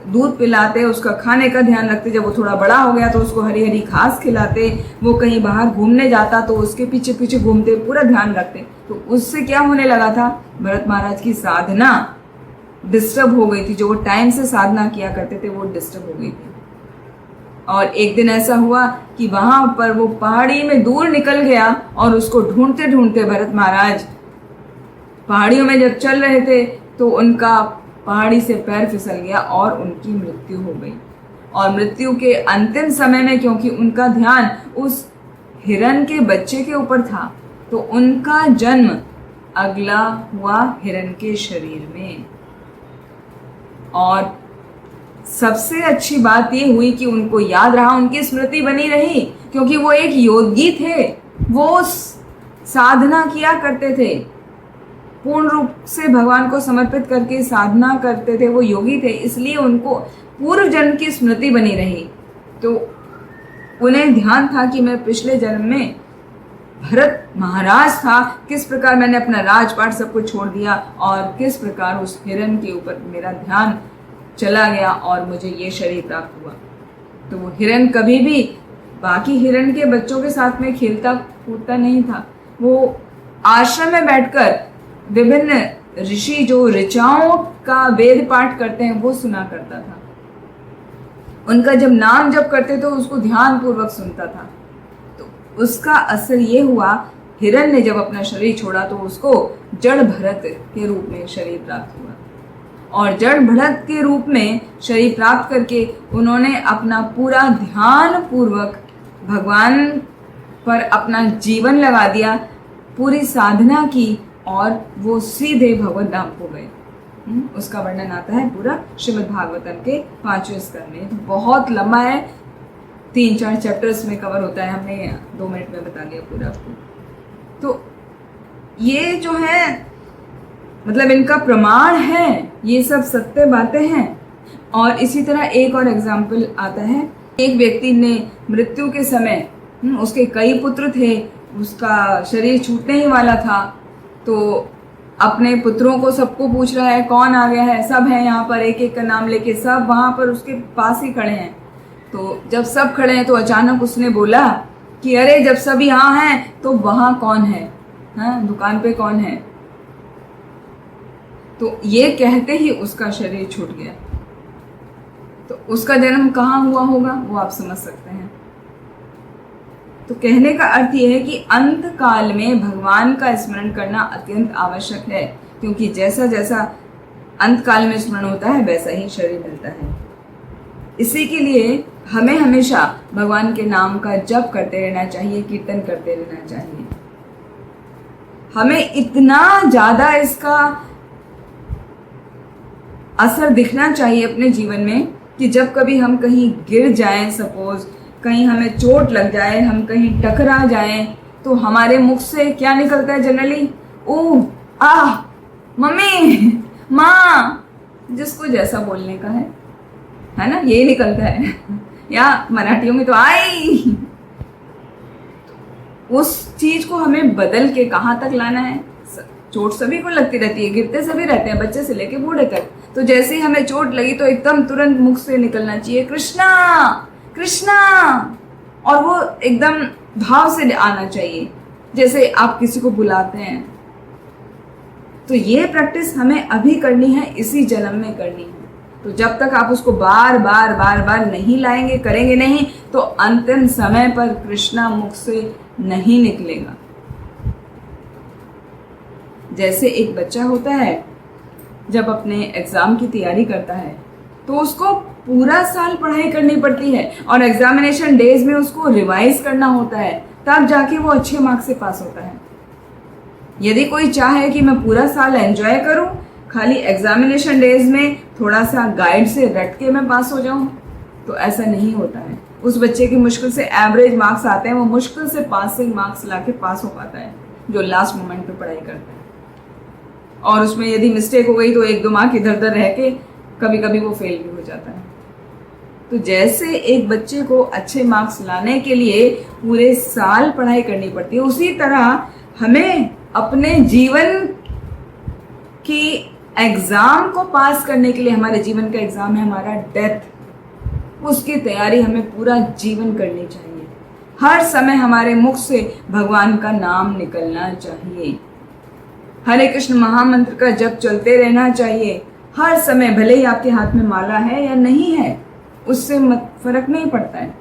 दूध पिलाते, उसका खाने का ध्यान रखते। जब वो थोड़ा बड़ा हो गया तो उसको हरी हरी घास खिलाते। वो कहीं बाहर घूमने जाता तो उसके पीछे पीछे घूमते, पूरा ध्यान रखते। तो उससे क्या होने लगा था, भरत महाराज की साधना डिस्टर्ब हो गई थी। जो वो टाइम से साधना किया करते थे वो डिस्टर्ब हो गई थी। और एक दिन ऐसा हुआ कि वहां पर वो पहाड़ी में दूर निकल गया और उसको ढूंढते ढूंढते भरत महाराज पहाड़ियों में जब चल रहे थे तो उनका पहाड़ी से पैर फिसल गया और उनकी मृत्यु हो गई। और मृत्यु के अंतिम समय में क्योंकि उनका ध्यान उस हिरण के बच्चे के ऊपर था, तो उनका जन्म अगला हुआ हिरण के शरीर में। और सबसे अच्छी बात ये हुई कि उनको याद रहा, उनकी स्मृति बनी रही, क्योंकि वो एक योगी थे। वो साधना किया करते थे, पूर्ण रूप से भगवान को समर्पित करके साधना करते थे। वो योगी थे, इसलिए उनको पूर्व जन्म की स्मृति बनी रही। तो उन्हें ध्यान था कि मैं पिछले जन्म में भरत महाराज था, किस प्रकार मैंने अपना राजपाट सब कुछ छोड़ दिया और किस प्रकार उस हिरण के ऊपर मेरा ध्यान चला गया और मुझे ये शरीर प्राप्त हुआ। तो वो हिरण कभी भी बाकी हिरण के बच्चों के साथ में खेलता कूदता नहीं था। वो आश्रम में बैठकर विभिन्न ऋषि जो ऋचाओं का वेद पाठ करते हैं वो सुना करता था। उनका जब नाम जप करते तो उसको ध्यान पूर्वक सुनता था। तो उसका असर ये हुआ, हिरण ने जब अपना शरीर छोड़ा तो उसको जड़ भरत के रूप में शरीर प्राप्त हुआ। और जड़ भरत के रूप में शरीर प्राप्त करके उन्होंने अपना पूरा ध्यान पूर्वक भगवान पर अपना जीवन लगा दिया, पूरी साधना की और वो सीधे भगवत धाम को गए। उसका वर्णन आता है पूरा श्रीमद् भागवतम के 5वें स्कंद में। बहुत लंबा है, 3-4 चैप्टर्स में कवर होता है, हमने 2 मिनट में बता दिया पूरा आपको। तो ये जो है मतलब इनका प्रमाण है, ये सब सत्य बातें हैं। और इसी तरह एक और एग्जाम्पल आता है, एक व्यक्ति ने मृत्यु के समय, उसके कई पुत्र थे, उसका शरीर छूटने ही वाला था, तो अपने पुत्रों को सबको पूछ रहा है कौन आ गया है, सब है यहाँ पर, एक एक का नाम लेके सब वहाँ पर उसके पास ही खड़े हैं। तो जब सब खड़े हैं तो अचानक उसने बोला कि अरे जब सब यहाँ हैं तो वहाँ कौन है, हाँ, दुकान पे कौन है। तो ये कहते ही उसका शरीर छूट गया। तो उसका जन्म कहाँ हुआ होगा वो आप समझ सकते हैं। तो कहने का अर्थ यह है कि अंत काल में भगवान का स्मरण करना अत्यंत आवश्यक है, क्योंकि जैसा जैसा अंत काल में स्मरण होता है वैसा ही शरीर मिलता है। इसी के लिए हमें हमेशा भगवान के नाम का जप करते रहना चाहिए, कीर्तन करते रहना चाहिए। हमें इतना ज्यादा इसका असर दिखना चाहिए अपने जीवन में कि जब कभी हम कहीं गिर जाएं, सपोज कहीं हमें चोट लग जाए, हम कहीं टकरा जाएं, तो हमारे मुख से क्या निकलता है जनरली, ओह आह मम्मी माँ, जिसको जैसा बोलने का है ना, ये निकलता है। या मराठियों में तो आई। उस चीज को हमें बदल के कहाँ तक लाना है। चोट सभी को लगती रहती है, गिरते सभी रहते हैं, बच्चे से लेके बूढ़े तक। तो जैसे ही हमें चोट लगी तो एकदम तुरंत मुख से निकलना चाहिए कृष्णा कृष्णा, और वो एकदम भाव से आना चाहिए, जैसे आप किसी को बुलाते हैं। तो ये प्रैक्टिस हमें अभी करनी है, इसी जन्म में करनी है। तो जब तक आप उसको बार बार बार बार नहीं लाएंगे, करेंगे नहीं, तो अंतिम समय पर कृष्णा मुख से नहीं निकलेगा। जैसे एक बच्चा होता है, जब अपने एग्जाम की तैयारी करता है तो उसको पूरा साल पढ़ाई करनी पड़ती है और एग्जामिनेशन डेज में उसको रिवाइज करना होता है, तब जाके वो अच्छे मार्क्स से पास होता है। यदि कोई चाहे कि मैं पूरा साल एंजॉय करूं, खाली एग्जामिनेशन डेज में थोड़ा सा गाइड से रट के मैं पास हो जाऊं, तो ऐसा नहीं होता है। उस बच्चे की मुश्किल से एवरेज मार्क्स आते हैं, वो मुश्किल से पासिंग मार्क्स लाके पास हो पाता है, जो लास्ट मोमेंट पे पढ़ाई करता है। और उसमें यदि मिस्टेक हो गई तो 1-2 मार्क इधर उधर रह के कभी कभी वो फेल भी हो जाता है। तो जैसे एक बच्चे को अच्छे मार्क्स लाने के लिए पूरे साल पढ़ाई करनी पड़ती है, उसी तरह हमें अपने जीवन की एग्जाम को पास करने के लिए, हमारे जीवन का एग्जाम है हमारा डेथ, उसकी तैयारी हमें पूरा जीवन करनी चाहिए। हर समय हमारे मुख से भगवान का नाम निकलना चाहिए। हरे कृष्ण महामंत्र का जप चलते रहना चाहिए हर समय, भले ही आपके हाथ में माला है या नहीं है, उससे फर्क नहीं पड़ता है।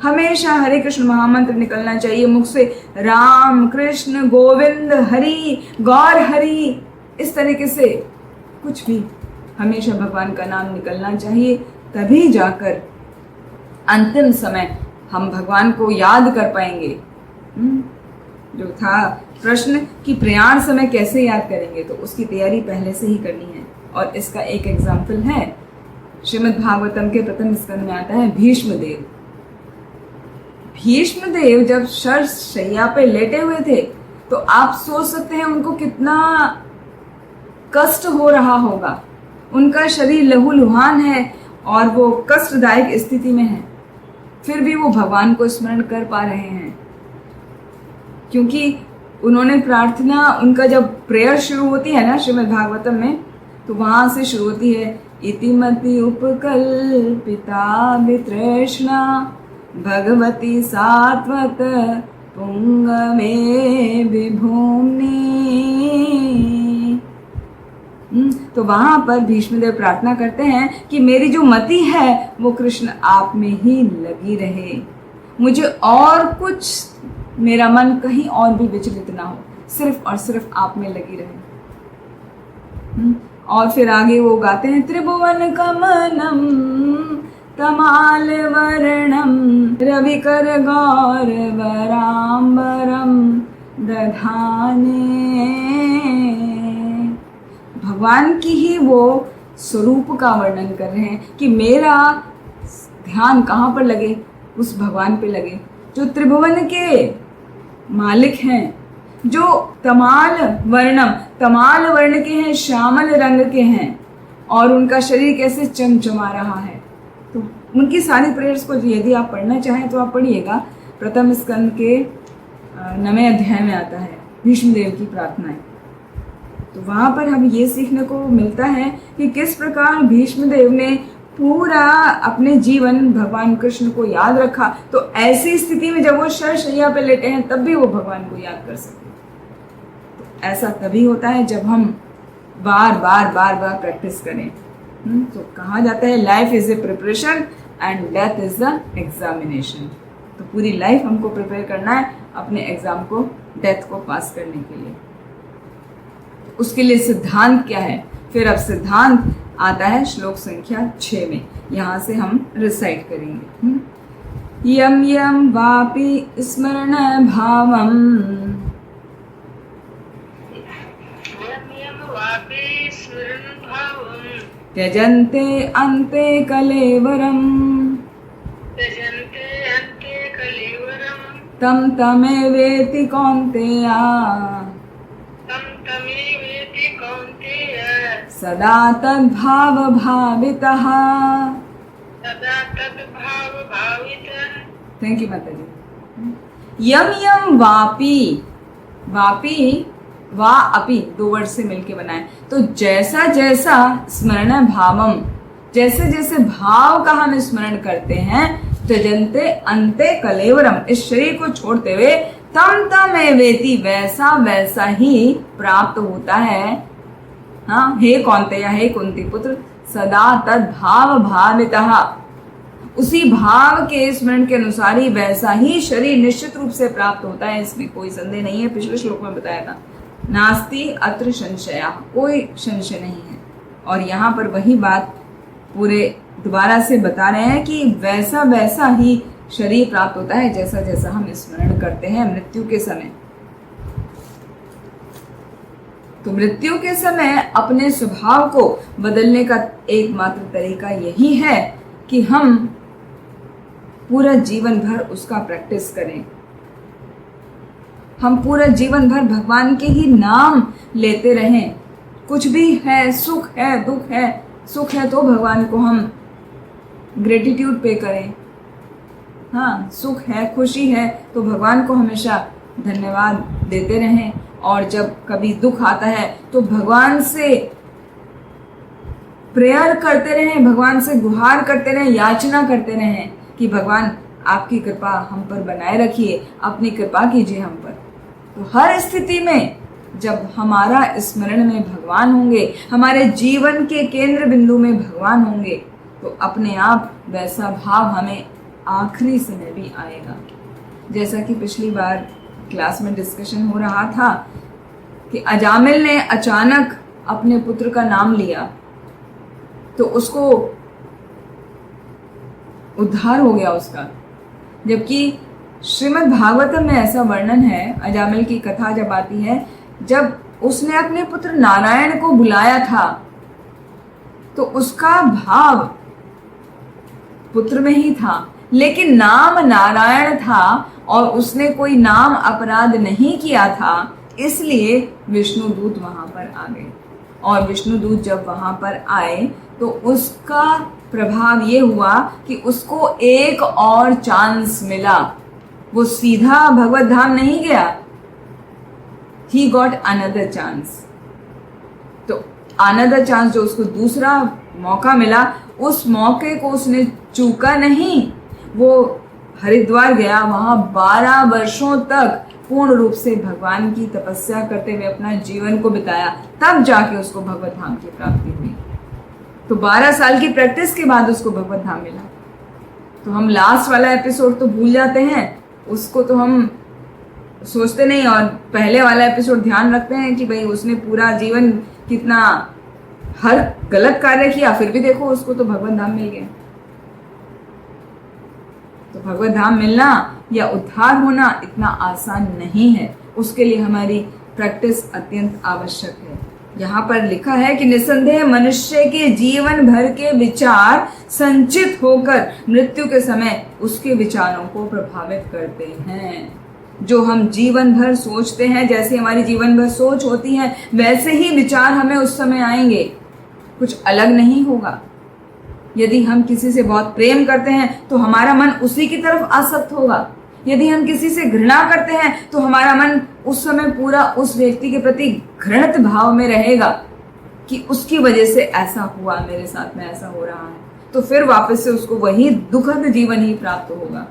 हमेशा हरे कृष्ण महामंत्र निकलना चाहिए मुख से। राम कृष्ण गोविंद हरि गौर हरि, इस तरीके से कुछ भी हमेशा भगवान का नाम निकलना चाहिए। तभी जाकर अंतिम समय हम भगवान को याद कर पाएंगे। जो था प्रश्न कि प्रयाण समय कैसे याद करेंगे, तो उसकी तैयारी पहले से ही करनी है। और इसका एक एग्जाम्पल है, श्रीमद् भागवतम के प्रथम स्कंद में आता है भीष्मदेव। भीष्मदेव जब शय्या पे लेटे हुए थे, तो आप सोच सकते हैं उनको कितना कष्ट हो रहा होगा। उनका शरीर लहूलुहान है और वो कष्टदायक स्थिति में है, फिर भी वो भगवान को स्मरण कर पा रहे हैं, क्योंकि उन्होंने प्रार्थना, उनका जब प्रेयर शुरू होती है ना श्रीमद् भागवतम में, तो वहां से शुरू होती है इतिमति उपकल्पिता वितृष्णा भगवती सात्वत पुंगमे विभूमि। तो वहां पर भीष्मदेव प्रार्थना करते हैं कि मेरी जो मति है वो कृष्ण आप में ही लगी रहे, मुझे और कुछ, मेरा मन कहीं और भी विचलित ना हो, सिर्फ और सिर्फ आप में लगी रहे। और फिर आगे वो गाते हैं त्रिभुवन कमनम तमाल वर्णम रविकर गौर वरांबरम दधाने। भगवान की ही वो स्वरूप का वर्णन कर रहे हैं कि मेरा ध्यान कहाँ पर लगे, उस भगवान पे लगे जो त्रिभुवन के मालिक हैं, जो तमाल वर्णम, तमाल वर्ण के हैं, श्यामल रंग के हैं, और उनका शरीर कैसे चमचमा रहा है। तो उनकी सारी प्रेयर्स को यदि आप पढ़ना चाहें तो आप पढ़िएगा। प्रथम स्कंद के 9वें अध्याय में आता है भीष्मदेव की प्रार्थनाएं। तो वहाँ पर हम ये सीखने को मिलता है कि किस प्रकार भीष्मदेव ने पूरा अपने जीवन भगवान कृष्ण को याद रखा। तो ऐसी स्थिति में जब वो शय्या पे लेटे हैं, तब भी वो भगवान को याद कर सके। तो ऐसा तभी होता है जब हम बार बार बार बार प्रैक्टिस करें। तो कहा जाता है life is a preparation and death is the examination. तो पूरी लाइफ हमको प्रिपेयर करना है अपने एग्जाम को, डेथ को पास करने के लिए। उसके लिए सिद्धांत क्या है, फिर अब सिद्धांत आता है श्लोक संख्या 6 में। यहाँ से हम रिसाइट करेंगे। यम यम वापि स्मरण भावम त्यजन्ते अन्ते कलेवरम तम तमेवेति कौन्तेया सदा तद्भाव भावितः। थैंक यू माता जी। यम यम वापी, वापी वा अपि 2 वर्ड से मिलके बनाए। तो जैसा जैसा स्मरण भावम, जैसे जैसे भाव का हम स्मरण करते हैं, त्यजन्ते अन्ते कलेवरम, इस शरीर को छोड़ते हुए तम तम एवेति, वैसा वैसा ही प्राप्त होता है। हाँ, हे कौन्तेय, हे कुंती पुत्र, सदा तद भाव भावितः, उसी भाव के स्मरण के अनुसार ही वैसा ही शरीर निश्चित रूप से प्राप्त होता है, इसमें कोई संदेह नहीं है। पिछले श्लोक में बताया था, नास्ति अत्र संशया, कोई संशय नहीं है। और यहाँ पर वही बात पूरे दोबारा से बता रहे हैं कि वैसा वैसा ही शरीर प्राप्त होता है जैसा जैसा हम स्मरण करते हैं मृत्यु के समय। तो मृत्यु के समय अपने स्वभाव को बदलने का एकमात्र तरीका यही है कि हम पूरा जीवन भर उसका प्रैक्टिस करें। हम पूरा जीवन भर भगवान के ही नाम लेते रहें। कुछ भी है, सुख है, दुख है, सुख है तो भगवान को हम ग्रेटिट्यूड पे करें। हाँ, सुख है, खुशी है तो भगवान को हमेशा धन्यवाद देते रहें। और जब कभी दुख आता है तो भगवान से प्रेयर करते रहें, भगवान से गुहार करते रहें, याचना करते रहें कि भगवान आपकी कृपा हम पर बनाए रखिए, अपनी कृपा कीजिए हम पर। तो हर स्थिति में जब हमारा स्मरण में भगवान होंगे, हमारे जीवन के केंद्र बिंदु में भगवान होंगे, तो अपने आप वैसा भाव हमें आखिरी समय भी आएगा। जैसा कि पिछली बार क्लास में डिस्कशन हो रहा था कि अजामिल ने अचानक अपने पुत्र का नाम लिया तो उसको उद्धार हो गया उसका। जबकि श्रीमद् भागवतम में ऐसा वर्णन है, अजामिल की कथा जब आती है, जब उसने अपने पुत्र नारायण को बुलाया था तो उसका भाव पुत्र में ही था, लेकिन नाम नारायण था और उसने कोई नाम अपराध नहीं किया था, इसलिए विष्णु दूत वहां पर आ गए। और विष्णु दूत जब वहां पर आए तो उसका प्रभाव ये हुआ कि उसको एक और चांस मिला। वो सीधा भगवत धाम नहीं गया, ही गॉट अनदर चांस। तो अनदर चांस, जो उसको दूसरा मौका मिला, उस मौके को उसने चूका नहीं। वो हरिद्वार गया, वहां 12 वर्षों तक पूर्ण रूप से भगवान की तपस्या करते हुए अपना जीवन को बिताया, तब जाके उसको भगवत धाम की प्राप्ति हुई। तो 12 साल की प्रैक्टिस के बाद उसको भगवत धाम मिला। तो हम लास्ट वाला एपिसोड तो भूल जाते हैं, उसको तो हम सोचते नहीं, और पहले वाला एपिसोड ध्यान रखते हैं कि भाई उसने पूरा जीवन कितना हर गलत कार्य किया, फिर भी देखो उसको तो भगवत धाम मिल गया। तो भगवत धाम मिलना या उद्धार होना इतना आसान नहीं है, उसके लिए हमारी प्रैक्टिस अत्यंत आवश्यक है। यहाँ पर लिखा है कि निसंदेह मनुष्य के जीवन भर के विचार संचित होकर मृत्यु के समय उसके विचारों को प्रभावित करते हैं। जो हम जीवन भर सोचते हैं, जैसे हमारी जीवन भर सोच होती है, वैसे ही विचार हमें उस समय आएंगे, कुछ अलग नहीं होगा। यदि हम किसी से बहुत प्रेम करते हैं तो हमारा मन उसी की तरफ आसक्त होगा। यदि हम किसी से घृणा करते हैं तो हमारा मन उस समय पूरा उस व्यक्ति के प्रति घृणित भाव में रहेगा कि उसकी वजह से ऐसा हुआ, मेरे साथ में ऐसा हो रहा है। तो फिर वापस से उसको वही दुखद जीवन ही प्राप्त होगा,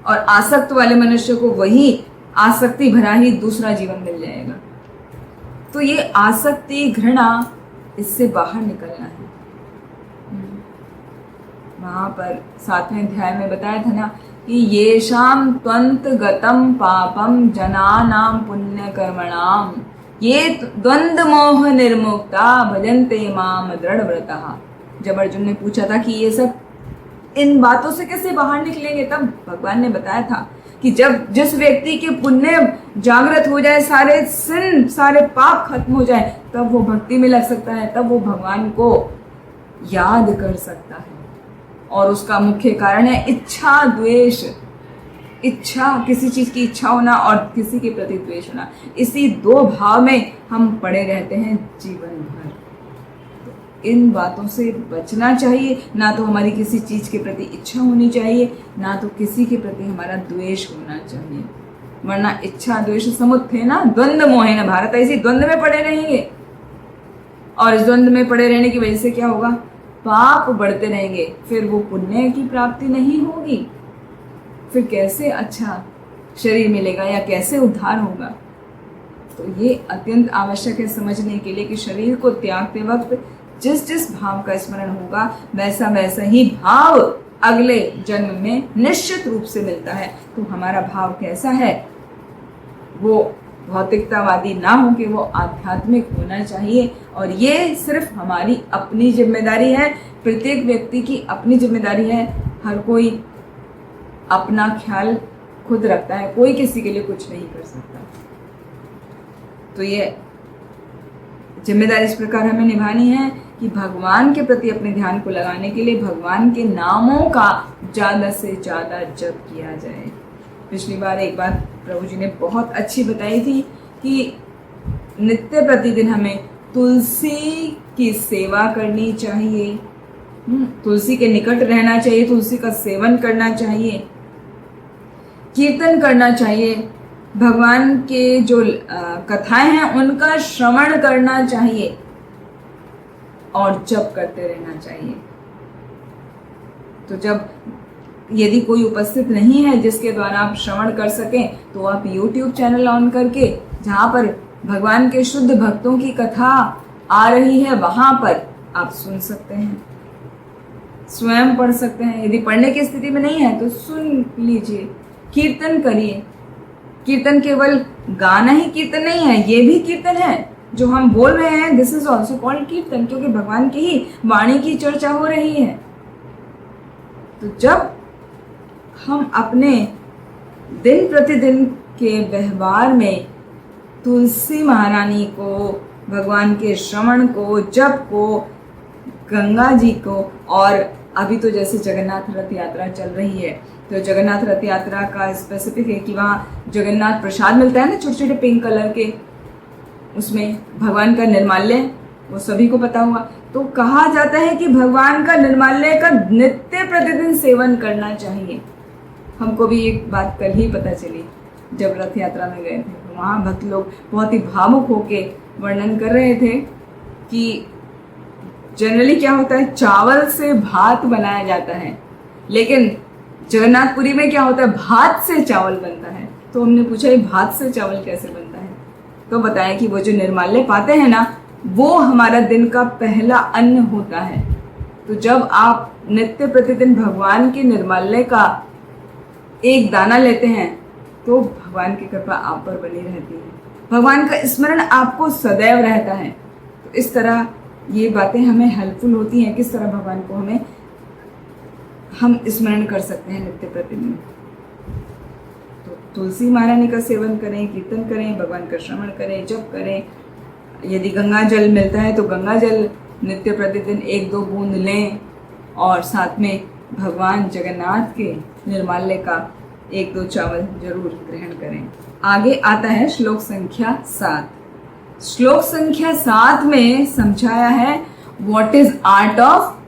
और आसक्त वाले मनुष्य को वही आसक्ति भरा ही दूसरा जीवन मिल जाएगा। तो ये आसक्ति, घृणा, इससे बाहर निकलना है। वहां पर 7वें अध्याय में बताया था ना कि येषाम त्वंत गतम पापम जनानाम पुण्य कर्मणाम ये द्वंद्व मोह निर्मुक्ता भजन्ते माम दृढ़व्रतः। जब अर्जुन ने पूछा था कि ये सब इन बातों से कैसे बाहर निकलेंगे, तब भगवान ने बताया था कि जब जिस व्यक्ति के पुण्य जागृत हो जाए, सारे सिन, सारे पाप खत्म हो जाए, तब वो भक्ति में लग सकता है, तब वो भगवान को याद कर सकता है। और उसका मुख्य कारण है इच्छा द्वेष। इच्छा, किसी चीज की इच्छा होना और किसी के प्रति द्वेष होना, इसी दो भाव में हम पड़े रहते हैं जीवन भर। तो इन बातों से बचना चाहिए। ना तो हमारी किसी चीज के प्रति इच्छा होनी चाहिए, ना तो किसी के प्रति हमारा द्वेष होना चाहिए, वरना इच्छा द्वेष समुत्थे ना द्वंद्व मोहे न भारत, ऐसी द्वंद्व में पड़े रहेंगे। और इस द्वंद्व में पड़े रहने की वजह से क्या होगा, पाप बढ़ते रहेंगे, फिर वो पुण्य की प्राप्ति नहीं होगी, फिर कैसे अच्छा शरीर मिलेगा या कैसे उद्धार होगा। तो ये अत्यंत आवश्यक है समझने के लिए कि शरीर को त्यागते वक्त जिस जिस भाव का स्मरण होगा वैसा वैसा ही भाव अगले जन्म में निश्चित रूप से मिलता है। तो हमारा भाव कैसा है, वो भौतिकतावादी ना हो कि वो आध्यात्मिक होना चाहिए। और ये सिर्फ हमारी अपनी जिम्मेदारी है, प्रत्येक व्यक्ति की अपनी जिम्मेदारी है। हर कोई अपना ख्याल खुद रखता है, कोई किसी के लिए कुछ नहीं कर सकता। तो ये जिम्मेदारी इस प्रकार हमें निभानी है कि भगवान के प्रति अपने ध्यान को लगाने के लिए भगवान के नामों का ज़्यादा से ज़्यादा जप किया जाए। पिछली बार एक बात प्रभु जी ने बहुत अच्छी बताई थी कि नित्य प्रतिदिन हमें तुलसी की सेवा करनी चाहिए, तुलसी के निकट रहना चाहिए, तुलसी का सेवन करना चाहिए, कीर्तन करना चाहिए, भगवान के जो कथाएं हैं उनका श्रवण करना चाहिए और जप करते रहना चाहिए। तो जब यदि कोई उपस्थित नहीं है जिसके द्वारा आप श्रवण कर सकें तो आप YouTube चैनल ऑन करके जहाँ पर भगवान के शुद्ध भक्तों की कथा आ रही है वहाँ पर आप सुन सकते हैं, स्वयं पढ़ सकते हैं। यदि पढ़ने की स्थिति में नहीं है तो सुन लीजिए, कीर्तन करिए। कीर्तन केवल गाना ही कीर्तन नहीं है, ये भी कीर्तन है जो हम बोल रहे हैं, दिस इज ऑल्सो कॉल्ड कीर्तन, क्योंकि भगवान की ही वाणी की चर्चा हो रही है। तो जब हम अपने दिन प्रतिदिन के व्यवहार में तुलसी महारानी को, भगवान के श्रवण को, जप को, गंगा जी को, और अभी तो जैसे जगन्नाथ रथ यात्रा चल रही है तो जगन्नाथ रथ यात्रा का स्पेसिफिक है कि वहाँ जगन्नाथ प्रसाद मिलता है ना, छोटे छोटे पिंक कलर के, उसमें भगवान का निर्माल्य, वो सभी को पता होगा। तो कहा जाता है कि भगवान का निर्माल्य का नित्य प्रतिदिन सेवन करना चाहिए। हमको भी एक बात कल ही पता चली जब रथ यात्रा में गए थे, तो वहाँ भक्त लोग बहुत ही भावुक होके वर्णन कर रहे थे कि जनरली क्या होता है, चावल से भात बनाया जाता है, लेकिन जगन्नाथपुरी में क्या होता है, भात से चावल बनता है। तो हमने पूछा ये भात से चावल कैसे बनता है, तो बताया कि वो जो निर्माल्य पाते हैं ना, वो हमारा दिन का पहला अन्न होता है। तो जब आप नित्य प्रतिदिन भगवान के निर्माल्य का एक दाना लेते हैं तो भगवान की कृपा आप पर बनी रहती है, भगवान का स्मरण आपको सदैव रहता है। तो इस तरह ये बातें हमें हेल्पफुल होती हैं, किस तरह भगवान को हम स्मरण कर सकते हैं नित्य प्रतिदिन। तो तुलसी महारानी का सेवन करें, कीर्तन करें, भगवान का श्रवण करें, जप करें। यदि गंगा जल मिलता है तो गंगा जल नित्य प्रतिदिन 1-2 बूंद लें और साथ में भगवान जगन्नाथ के निर्माल्य का 1-2 चावल जरूर ग्रहण करें। आगे आता है श्लोक संख्या 7। श्लोक संख्या 7 में समझाया है what is art of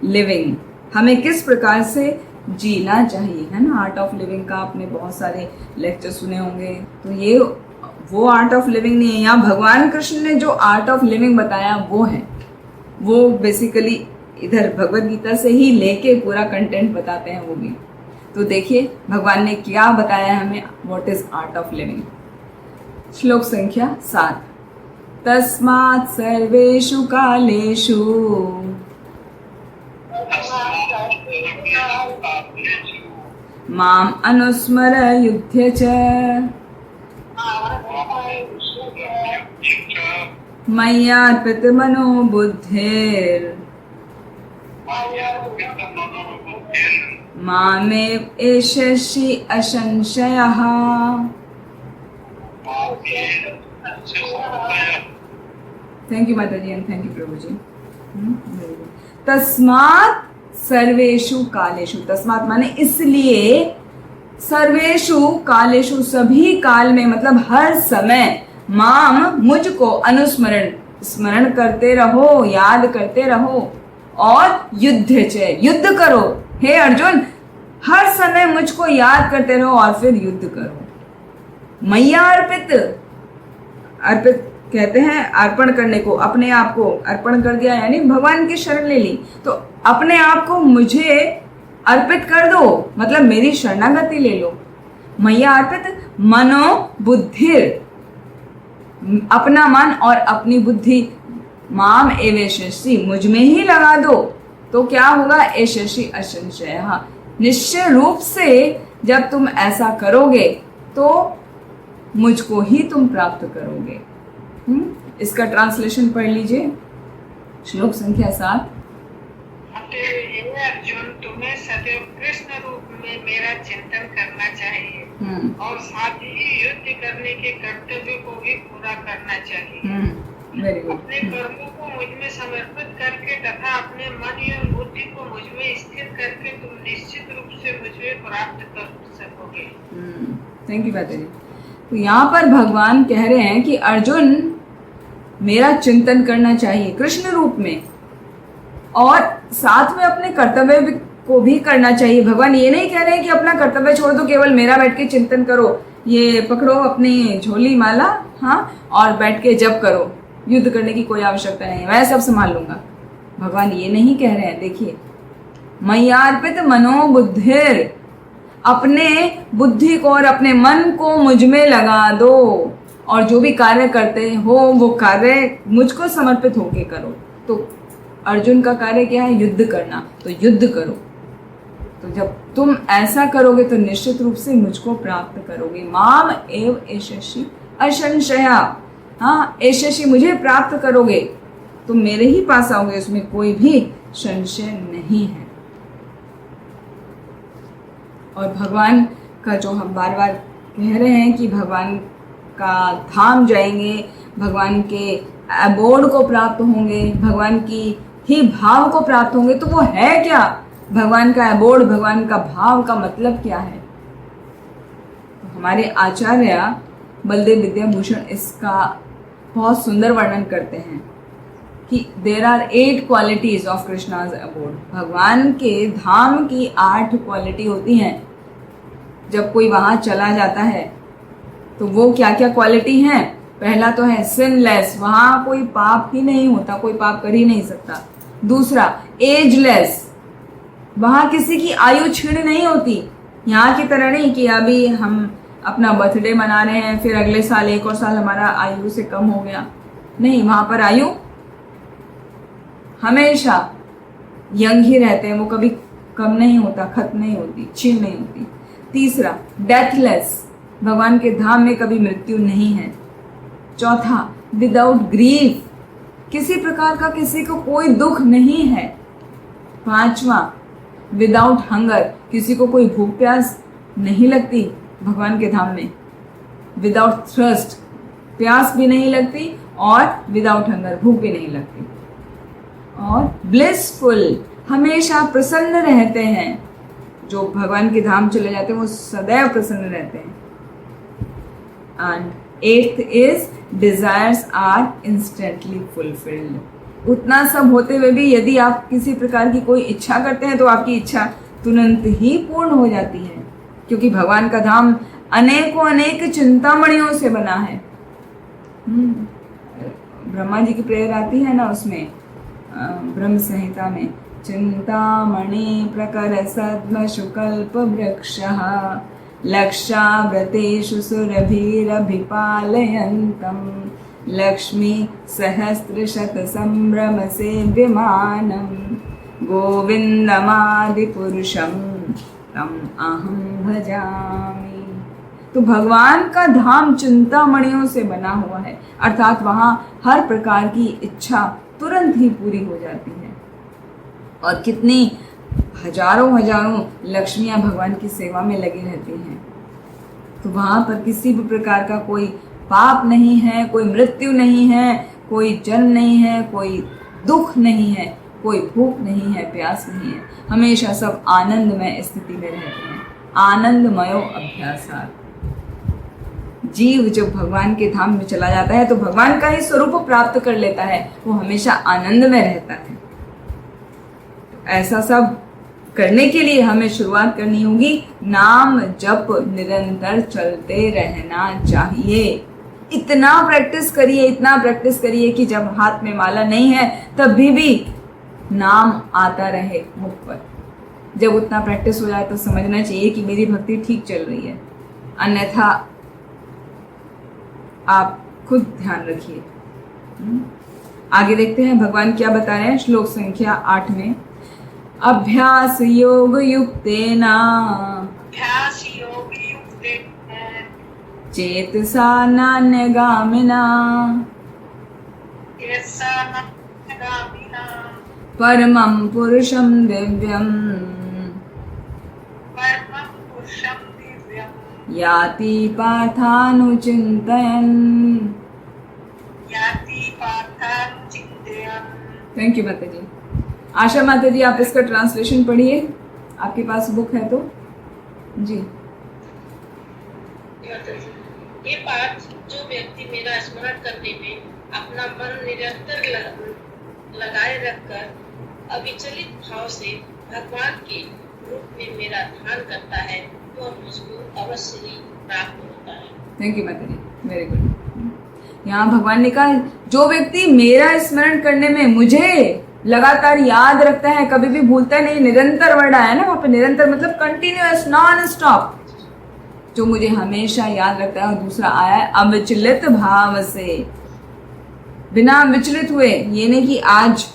living, हमें किस प्रकार से जीना चाहिए, है ना। आर्ट ऑफ लिविंग का आपने बहुत सारे लेक्चर सुने होंगे। तो ये वो आर्ट ऑफ लिविंग नहीं है, यहाँ भगवान कृष्ण ने जो आर्ट ऑफ लिविंग बताया वो है, वो बेसिकली इधर भगवद गीता से ही लेके पूरा कंटेंट बताते हैं वो भी। तो देखिए भगवान ने क्या बताया हमें, what is art of living. श्लोक संख्या 7। तस्मात् सर्वेषु कालेषु माम अनुस्मर युध्य च मय्यार्पित मनो बुद्धिर् मामेव एष्यसि असंशयः। थैंक यू माता जी एंड थैंक यू प्रभु जी। तस्मात् सर्वेषु कालेषु, तस्मात् माने इसलिए, सर्वेषु कालेषु सभी काल में, मतलब हर समय, माम मुझको, अनुस्मरण स्मरण करते रहो, याद करते रहो, और युद्ध च युद्ध करो। हे अर्जुन, हर समय मुझको याद करते रहो और फिर युद्ध करो। मैया अर्पित, अर्पित कहते हैं अर्पण करने को, अपने आप को अर्पण कर दिया यानी भगवान की शरण ले ली, तो अपने आप को मुझे अर्पित कर दो, मतलब मेरी शरणागति ले लो। मैया अर्पित मनो बुद्धिर, अपना मन और अपनी बुद्धि, माम एवेशि, मुझ में ही लगा दो, तो क्या होगा, एशि असंशय, निश्चय रूप से जब तुम ऐसा करोगे तो मुझको ही तुम प्राप्त करोगे। इसका ट्रांसलेशन पढ़ लीजिए, श्लोक संख्या 7। अतएव हे अर्जुन, तुम्हें सदैव कृष्ण रूप में मेरा चिंतन करना चाहिए और साथ ही युद्ध करने के कर्तव्य को भी पूरा करना चाहिए। Very good. अपने कर्मों को मुझ में समर्पित करके तथा अपने मन एवं बुद्धि को मुझ में स्थिर करके तुम निश्चित रूप से मुझे प्राप्त कर सकोगे। थैंक यू माता जी। तो यहाँ पर भगवान कह रहे हैं कि अर्जुन मेरा चिंतन करना चाहिए कृष्ण रूप में, और साथ में अपने कर्तव्य को भी करना चाहिए। भगवान ये नहीं कह रहे हैं कि अपना कर्तव्य छोड़ दो, केवल मेरा बैठ के चिंतन करो, ये पकड़ो अपनी झोली माला, और बैठ के जप करो, युद्ध करने की कोई आवश्यकता नहीं है, मैं सब संभाल लूंगा। भगवान ये नहीं कह रहे हैं। देखिए, मय्यार्पित मनो बुद्धिर, अपने बुद्धि को और अपने मन को मुझ में लगा दो, और जो भी कार्य करते हो वो कार्य मुझको समर्पित होके करो। तो अर्जुन का कार्य क्या है, युद्ध करना, तो युद्ध करो। तो जब तुम ऐसा करोगे तो निश्चित रूप से मुझको प्राप्त करोगे। माम एव एशि असंशया, एशि मुझे प्राप्त करोगे, तुम मेरे ही पास आओगे, उसमें कोई भी संशय नहीं है। और भगवान का जो हम बार बार कह रहे हैं कि भगवान का धाम जाएंगे, भगवान के अबोर्ड को प्राप्त होंगे, भगवान की ही भाव को प्राप्त होंगे, तो वो है क्या, भगवान का अबोर्ड, भगवान का भाव का मतलब क्या है। तो हमारे आचार्य बलदेव विद्याभूषण इसका बहुत सुंदर वर्णन करते हैं कि there are 8 qualities of Krishna's abode. भगवान के धाम की 8 क्वालिटी होती हैं। जब कोई वहां चला जाता है तो वो क्या क्या क्वालिटी हैं। पहला तो है सिनलेस, वहां कोई पाप ही नहीं होता, कोई पाप कर ही नहीं सकता। दूसरा एजलेस, वहां किसी की आयु क्षीण नहीं होती। यहाँ की तरह नहीं कि अभी हम अपना बर्थडे मना रहे हैं, फिर अगले साल एक और साल हमारा आयु से कम हो गया, नहीं, वहां पर आयु हमेशा यंग ही रहते हैं, वो कभी कम नहीं होता, खत्म नहीं होती, क्षीण नहीं होती। तीसरा डेथलेस, भगवान के धाम में कभी मृत्यु नहीं है। चौथा विदाउट ग्रीफ, किसी प्रकार का किसी को कोई दुख नहीं है। पांचवा विदाउट हंगर, किसी को कोई भूख प्यास नहीं लगती भगवान के धाम में। विदाउट थ्रस्ट, प्यास भी नहीं लगती, और विदाउट हंगर, भूख भी नहीं लगती। और ब्लिसफुल, हमेशा प्रसन्न रहते हैं। जो भगवान के धाम चले जाते हैं वो सदैव प्रसन्न रहते हैं। And 8th is desires are instantly fulfilled. उतना सब होते हुए भी यदि आप किसी प्रकार की कोई इच्छा करते हैं तो आपकी इच्छा तुरंत ही पूर्ण हो जाती है, क्योंकि भगवान का धाम अनेकों अनेक चिंतामणियों से बना है। ब्रह्मा जी की प्रेयर आती है ना, उसमें ब्रह्म संहिता में, चिंतामणि प्रकर सद्म शुकल्प वृक्षः लक्षाव्रतेषु सुरभिरभिपालयन्तं लक्ष्मी सहस्रशत संभ्रम सेव्यमानं गोविंदमादिपुरुषं तम अहं भजामि। तो भगवान का धाम चिंतामणियों से बना हुआ है, अर्थात वहाँ हर प्रकार की इच्छा तुरंत ही पूरी हो जाती है। और कितनी हजारों हजारों लक्ष्मियां भगवान की सेवा में लगी रहती हैं। तो वहाँ पर किसी भी प्रकार का कोई पाप नहीं है, कोई मृत्यु नहीं है, कोई जन्म नहीं है, कोई दुख नहीं है, कोई भूख नहीं है, प्यास नहीं है। हमेशा सब आनंदमय स्थिति में रहते हैं। आनंदमयो अभ्यासात्। जीव जब भगवान के धाम में चला जाता है तो भगवान का ही स्वरूप प्राप्त कर लेता है, वो हमेशा आनंद में रहता है। ऐसा सब करने के लिए हमें शुरुआत करनी होगी, नाम जप निरंतर चलते रहना चाहिए। इतना प्रैक्टिस करिए कि जब हाथ में माला नहीं है तब भी नाम आता रहे मुख पर। जब उतना प्रैक्टिस हो जाए तो समझना चाहिए कि मेरी भक्ति ठीक चल रही है, अन्यथा आप खुद ध्यान रखिए। आगे देखते हैं भगवान क्या बता रहे हैं श्लोक संख्या 8 में। अभ्यास योग युक्तेना चेतसा नान्यगामिना परमं पुरुषं दिव्यम् याति पार्थानुचिन्तयन्। थैंक यू माता जी। आशा माता जी आप इसका ट्रांसलेशन पढ़िए, आपके पास बुक है तो जी। ये पाठ, जो व्यक्ति मेरा स्मरण करने में अपना मन निरंतर लगाए रखकर अविचलित भाव से भगवान के रूप में मेरा ध्यान करता है तो मुझको अवश्य ही प्राप्त होता है। थैंक यू माता जी, वेरी गुड। यहाँ भगवान ने कहा जो व्यक्ति मेरा स्मरण करने में मुझे लगातार याद रखता है, कभी भी भूलता नहीं, निरंतर वर्ड आया ना वहाँ पे, निरंतर मतलब कंटिन्यूअस, नॉन स्टॉप, जो मुझे हमेशा याद रखता है। और दूसरा आया है अविचलित भाव से, बिना विचलित हुए। ये नहीं कि आज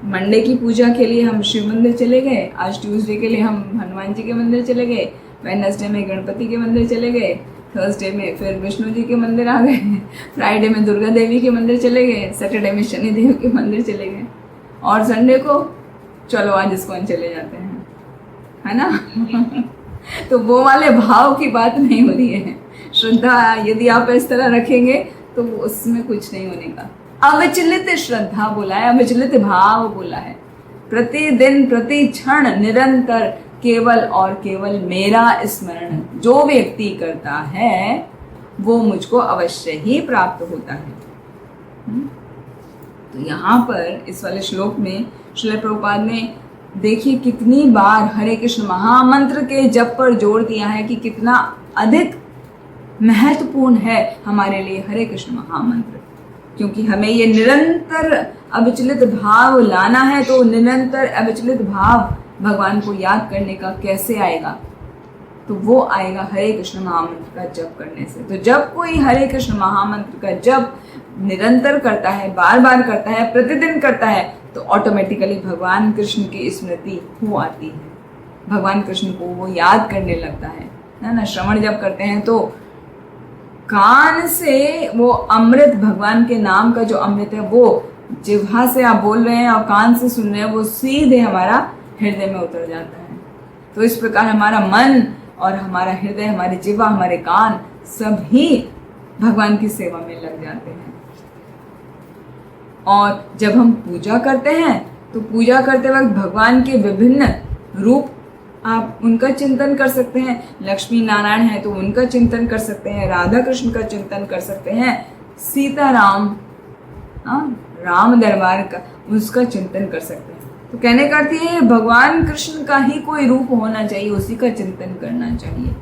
मंडे की पूजा के लिए हम शिव मंदिर चले गए, आज ट्यूसडे के लिए हम हनुमान जी के मंदिर चले गए, वेडनेसडे में गणपति के मंदिर चले गए, थर्सडे में फिर विष्णु जी के मंदिर आ गए, फ्राइडे में दुर्गा देवी के मंदिर चले गए, सैटरडे में शनि देव के मंदिर चले गए, और संडे को चलो आज इस्कॉन चले जाते हैं, है ना। तो वो वाले भाव की बात नहीं हो रही है। श्रद्धा यदि आप इस तरह रखेंगे तो उसमें कुछ नहीं होने का। अविचलित श्रद्धा बोला है, अविचलित भाव बोला है। प्रतिदिन प्रति क्षण निरंतर केवल और केवल मेरा स्मरण जो व्यक्ति करता है वो मुझको अवश्य ही प्राप्त होता है। तो यहाँ पर इस वाले श्लोक में श्रील प्रभुपाद ने देखिए कितनी बार हरे कृष्ण महामंत्र के जप पर जोर दिया है कि कितना अधिक महत्वपूर्ण है हमारे लिए हरे कृष्ण महामंत्र, क्योंकि हमें ये निरंतर अविचलित भाव लाना है। तो निरंतर अविचलित भाव भगवान को याद करने का कैसे आएगा? तो वो आएगा हरे कृष्ण महामंत्र का जप करने से। तो जब कोई हरे कृष्ण महामंत्र का जप निरंतर करता है, बार बार करता है, प्रतिदिन करता है, तो ऑटोमेटिकली भगवान कृष्ण की स्मृति हो आती है, भगवान कृष्ण को वो याद करने लगता है ना। श्रवण जब करते हैं तो कान से वो अमृत, भगवान के नाम का जो अमृत है वो जिह्वा से आप बोल रहे हैं और कान से सुन रहे हैं, वो सीधे हमारा हृदय में उतर जाता है। तो इस प्रकार हमारा मन और हमारा हृदय, हमारी जिह्वा, हमारे कान सभी भगवान की सेवा में लग जाते हैं। और जब हम पूजा करते हैं तो पूजा करते वक्त भगवान के विभिन्न रूप आप उनका चिंतन कर सकते हैं। लक्ष्मी नारायण है तो उनका चिंतन कर सकते हैं, राधा कृष्ण का चिंतन कर सकते हैं, सीताराम राम दरबार का उसका चिंतन कर सकते हैं। तो कहने का अर्थ ये है भगवान कृष्ण का ही कोई रूप होना चाहिए, उसी का चिंतन करना चाहिए।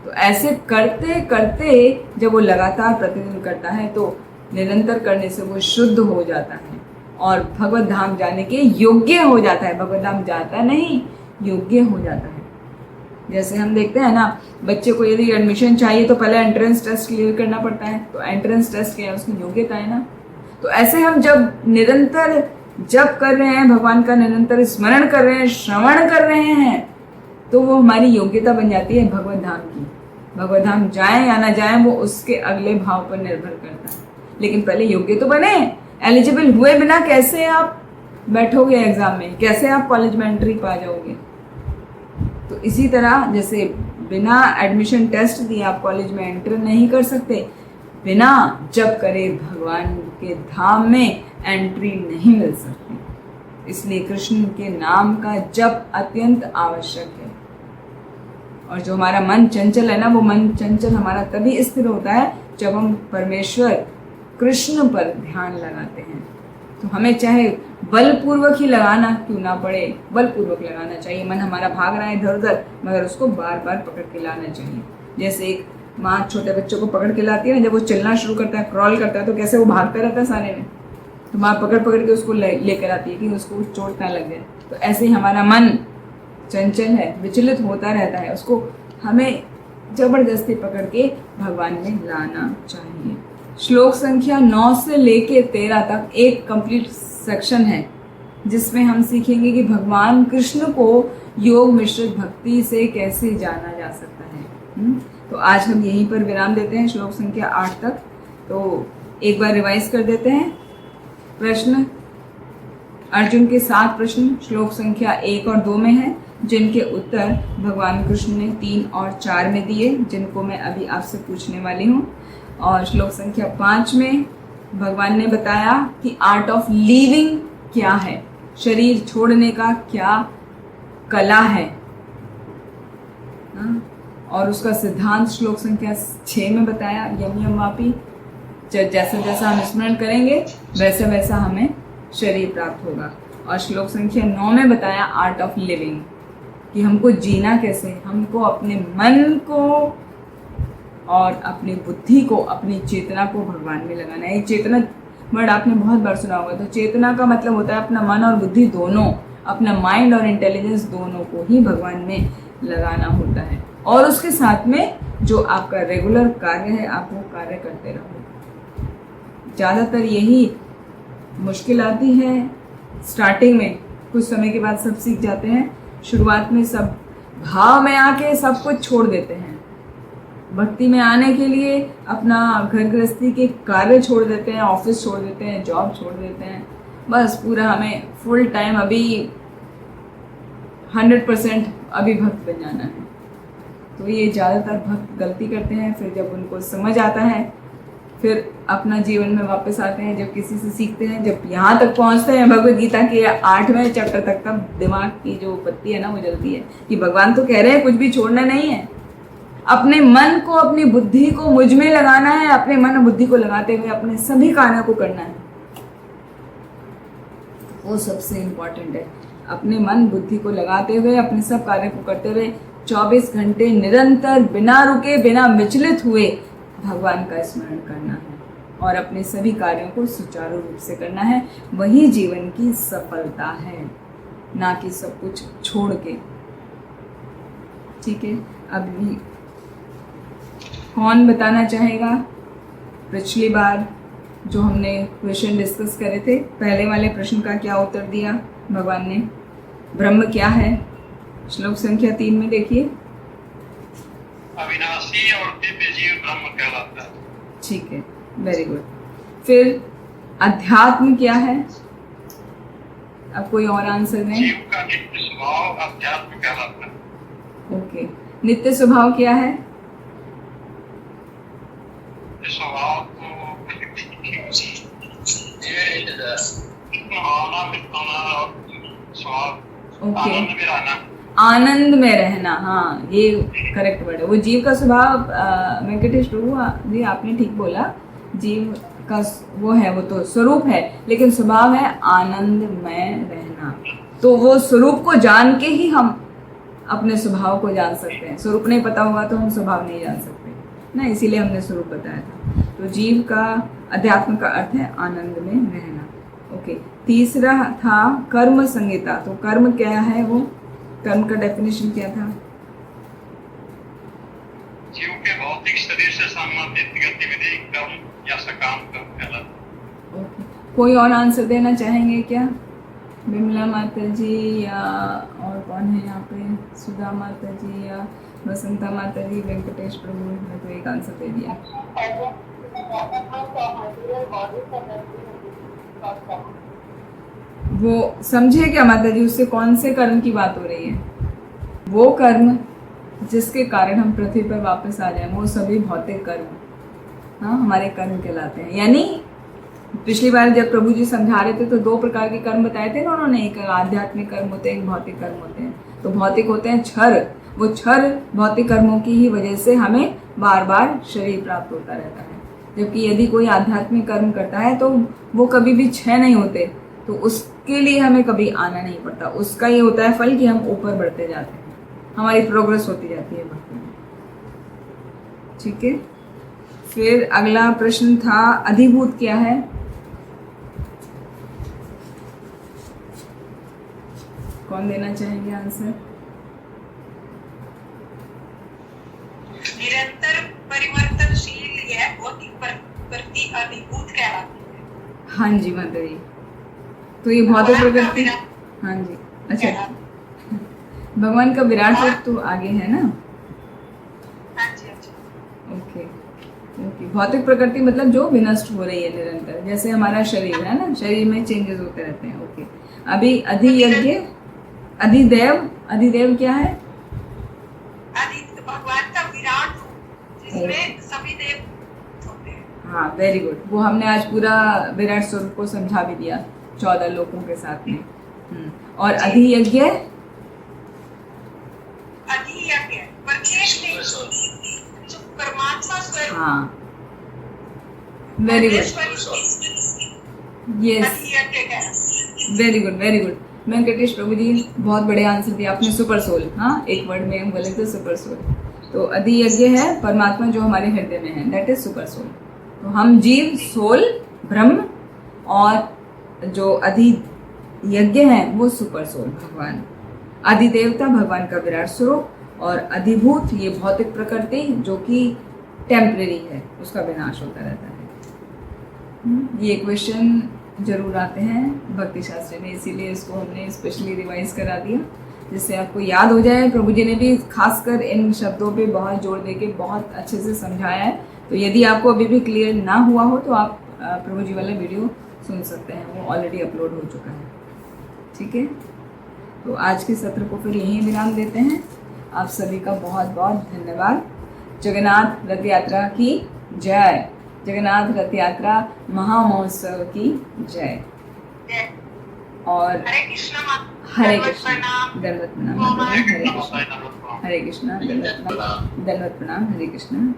तो ऐसे करते करते जब वो लगातार प्रतिदिन करता है तो निरंतर करने से वो शुद्ध हो जाता है और भगवत धाम जाने के योग्य हो जाता है। भगवत धाम जाता नहीं, योग्य हो जाता है। जैसे हम देखते हैं ना, बच्चे को यदि एडमिशन चाहिए तो पहले एंट्रेंस टेस्ट क्लियर करना पड़ता है। तो एंट्रेंस टेस्ट क्या है? उसकी योग्यता है ना। तो ऐसे हम जब निरंतर जप कर रहे हैं, भगवान का निरंतर स्मरण कर रहे हैं, श्रवण कर रहे हैं, तो वो हमारी योग्यता बन जाती है भगवत धाम की। भगवत धाम जाए या ना जाए वो उसके अगले भाव पर निर्भर करता है। लेकिन पहले योग्य तो बने। एलिजिबल हुए बिना कैसे आप बैठोगे एग्जाम में, कैसे आप कॉलेज में एंट्री पा जाओगे? तो इसी तरह जैसे बिना एडमिशन टेस्ट दिए आप कॉलेज में एंटर नहीं कर सकते, बिना जप करे भगवान के धाम में एंट्री नहीं मिल सकती। इसलिए कृष्ण के नाम का जप अत्यंत आवश्यक है। और जो हमारा मन चंचल है ना, वो मन चंचल हमारा तभी स्थिर होता है जब हम परमेश्वर कृष्ण पर ध्यान लगाते हैं। तो हमें चाहे बलपूर्वक ही लगाना क्यों ना पड़े, बलपूर्वक लगाना चाहिए। मन हमारा भाग रहा है इधर उधर, मगर उसको बार बार पकड़ के लाना चाहिए। जैसे एक माँ छोटे बच्चों को पकड़ के लाती है ना, जब वो चलना शुरू करता है, क्रॉल करता है, तो कैसे वो भागता रहता है सारे में, तो माँ पकड़ पकड़ के उसको लेकर आती है कि उसको चोट ना लग जाए। तो ऐसे ही हमारा मन चंचल है, विचलित होता रहता है, उसको हमें जबरदस्ती पकड़ के भगवान में लाना चाहिए। श्लोक संख्या 9 से लेके 13 तक एक कंप्लीट सेक्शन है जिसमें हम सीखेंगे कि भगवान कृष्ण को योग मिश्रित भक्ति से कैसे जाना जा सकता है। तो आज हम यहीं पर विराम देते हैं, श्लोक संख्या 8 तक। तो एक बार रिवाइज कर देते हैं। प्रश्न, अर्जुन के 7 प्रश्न श्लोक संख्या 1 और 2 में है, जिनके उत्तर भगवान कृष्ण ने 3 और 4 में दिए, जिनको मैं अभी आपसे पूछने वाली हूँ। और श्लोक संख्या 5 में भगवान ने बताया कि आर्ट ऑफ लिविंग क्या है, शरीर छोड़ने का क्या कला है, और उसका सिद्धांत श्लोक संख्या 6 में बताया, यम यम वापी। जैसा जैसा हम स्मरण करेंगे वैसा वैसा हमें शरीर प्राप्त होगा। और श्लोक संख्या 9 में बताया आर्ट ऑफ लिविंग, कि हमको जीना कैसे, हमको अपने मन को और अपनी बुद्धि को, अपनी चेतना को भगवान में लगाना है। ये चेतना वर्ड आपने बहुत बार सुना होगा। तो चेतना का मतलब होता है अपना मन और बुद्धि दोनों, अपना माइंड और इंटेलिजेंस दोनों को ही भगवान में लगाना होता है। और उसके साथ में जो आपका रेगुलर कार्य है, आप वो कार्य करते रहो। ज़्यादातर यही मुश्किल आती है स्टार्टिंग में, कुछ समय के बाद सब सीख जाते हैं। शुरुआत में सब भाव में आके सब कुछ छोड़ देते हैं, भक्ति में आने के लिए अपना घर गृहस्थी के कार्य छोड़ देते हैं, ऑफिस छोड़ देते हैं, जॉब छोड़ देते हैं, बस पूरा हमें फुल टाइम अभी 100% अभी भक्त बन जाना है। तो ये ज़्यादातर भक्त गलती करते हैं। फिर जब उनको समझ आता है, फिर अपना जीवन में वापस आते हैं, जब किसी से सीखते हैं, जब यहाँ तक पहुँचते हैं भगवद गीता के 8वें चैप्टर तक, तब दिमाग की जो बत्ती है ना वो जलती है कि भगवान तो कह रहे हैं कुछ भी छोड़ना नहीं है, अपने मन को, अपनी बुद्धि को मुझ में लगाना है, अपने मन और बुद्धि को लगाते हुए अपने सभी कार्यों को करना है। वो सबसे इम्पोर्टेंट है, अपने मन बुद्धि को लगाते हुए अपने सब कार्यों को करते हुए 24 घंटे निरंतर बिना रुके, बिना विचलित हुए भगवान का स्मरण करना है और अपने सभी कार्यों को सुचारू रूप से करना है। वही जीवन की सफलता है, ना कि सब कुछ छोड़ के। ठीक है, अभी कौन बताना चाहेगा? पिछली बार जो हमने क्वेश्चन डिस्कस करे थे, पहले वाले प्रश्न का क्या उत्तर दिया भगवान ने? ब्रह्म क्या है? श्लोक संख्या 3 में देखिए। अविनाशी और दिव्य जीव ब्रह्म कहलाता है। ठीक है, वेरी गुड। फिर अध्यात्म क्या है? अब कोई और आंसर नहीं? जीव का नित्य स्वभाव अध्यात्म कहलाता है। ओके, नित्य स्वभाव क्या है? स्वभाव को ओके, आनंद में रहना। हाँ, ये करेक्ट वर्ड है। वो जीव का स्वभाव, वेंकटेश प्रभु जी आपने ठीक बोला, जीव का वो है, वो तो स्वरूप है, लेकिन स्वभाव है आनंद में रहना। तो वो स्वरूप को जान के ही हम अपने स्वभाव को जान सकते हैं। स्वरूप नहीं पता होगा तो हम स्वभाव नहीं जान सकते ना, इसीलिए हमने स्वरूप बताया था। तो जीव का, अध्यात्म का अर्थ है आनंद में रहना। ओके, तीसरा था कर्म संहिता। तो कर्म क्या है? वो कर्म का डेफिनेशन क्या था? जीव के भौतिक शरीर से संबंधित गतिविधि कर्म या सकाम कर्म कहलाता है। ओके, कोई और आंसर देना चाहेंगे क्या? विमला माता जी या और कौन है यहाँ पे? सुधा माता जी या बसंता माता जी, वेंकटेश प्रभु ने तो एक आंसर दे दिया। वो समझे क्या माता जी? उससे कौन से कर्म की बात हो रही है? वो कर्म जिसके कारण हम पृथ्वी पर वापस आ जाए, वो सभी भौतिक कर्म, हाँ, हमारे कर्म कहलाते हैं। यानी पिछली बार जब प्रभु जी समझा रहे थे तो 2 प्रकार के कर्म बताए थे ना उन्होंने, एक आध्यात्मिक कर्म होते हैं, एक भौतिक कर्म होते हैं। तो भौतिक होते हैं क्षर, वो क्षर भौतिक कर्मों की ही वजह से हमें बार बार शरीर प्राप्त होता रहता है। जबकि यदि कोई आध्यात्मिक कर्म करता है तो वो कभी भी क्षय नहीं होते, तो उसके लिए हमें कभी आना नहीं पड़ता। उसका ये होता है फल कि हम ऊपर बढ़ते जाते हैं, हमारी प्रोग्रेस होती जाती है भक्ति में। ठीक है। फिर अगला प्रश्न था अधिभूत क्या है? कौन देना चाहेंगे आंसर? निरंतर परिवर्तनशील यह भौतिक प्रकृति अधिभूत कहलाती है। हाँ जी माधवी, तो ये भौतिक प्रकृति, हाँ जी, अच्छा, भगवान का विराट रूप तो आगे है ना। हाँ जी, अच्छा, ओके ओके। भौतिक प्रकृति मतलब जो विनष्ट हो रही है निरंतर, जैसे हमारा शरीर है ना, शरीर में चेंजेस होते रहते हैं। ओके, अभी अधियज्ञ, अधिदेव, अधिदेव क्या है? भगवान का विराट रूप जिसमें सभी देव होते हैं। हाँ, वेरी गुड। वो हमने आज पूरा विराट स्वरूप को समझा भी दिया 14 लोकों के साथ में। और अधियज्ञ, अधियज्ञ प्रत्येक में जो परमात्मा स्वयं, हाँ, very good, yes, very good very good. Venkatesh Prabhu ji, बहुत बड़े आंसर दिया आपने, सुपर सोल। हाँ, एक वर्ड में हम बोले तो सुपर सोल। तो अधियज्ञ है परमात्मा जो हमारे हृदय में है, दैट इज सुपर सोल। तो हम जीव, सोल, ब्रह्म, और जो अधियज्ञ है वो सुपर सोल भगवान। अधिदेवता भगवान का विराट स्वरूप, और अधिभूत ये भौतिक प्रकृति जो कि टेम्परेरी है, उसका विनाश होता रहता है। ये क्वेश्चन जरूर आते हैं भक्ति शास्त्र में, इसीलिए इसको हमने स्पेशली रिवाइज करा दिया जिससे आपको याद हो जाए। प्रभु जी ने भी खासकर इन शब्दों पे बहुत जोर देके बहुत अच्छे से समझाया है। तो यदि आपको अभी भी क्लियर ना हुआ हो तो आप प्रभु जी वाला वीडियो सुन सकते हैं, वो ऑलरेडी अपलोड हो चुका है। ठीक है, तो आज के सत्र को फिर यहीं विराम देते हैं। आप सभी का बहुत बहुत धन्यवाद। जगन्नाथ रथ यात्रा की जय, जगन्नाथ रथ यात्रा महामहोत्सव की जय। और हरे कृष्णा, हरे कृष्णा, दंडवत प्रणाम, हरे कृष्णा, हरे कृष्णा, दंडवत प्रणाम, हरे कृष्णा।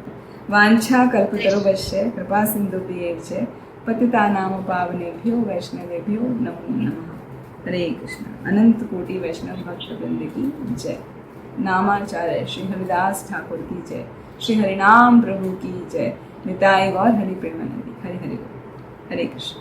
वांछा कल्पतरुभ्यश्च कृपा सिन्धुभ्येव च पतितानां पावनेभ्यो वैष्णवेभ्यो नमो नमः। हरे कृष्णा। अनंत कोटि वैष्णव भक्त वृंद की जय। नामाचार्य श्री हरिदास ठाकुर की जय। श्री हरिनाम प्रभु की जय। निताय गौर हरि प्रेमानंदी। हरे हरे हरे कृष्ण।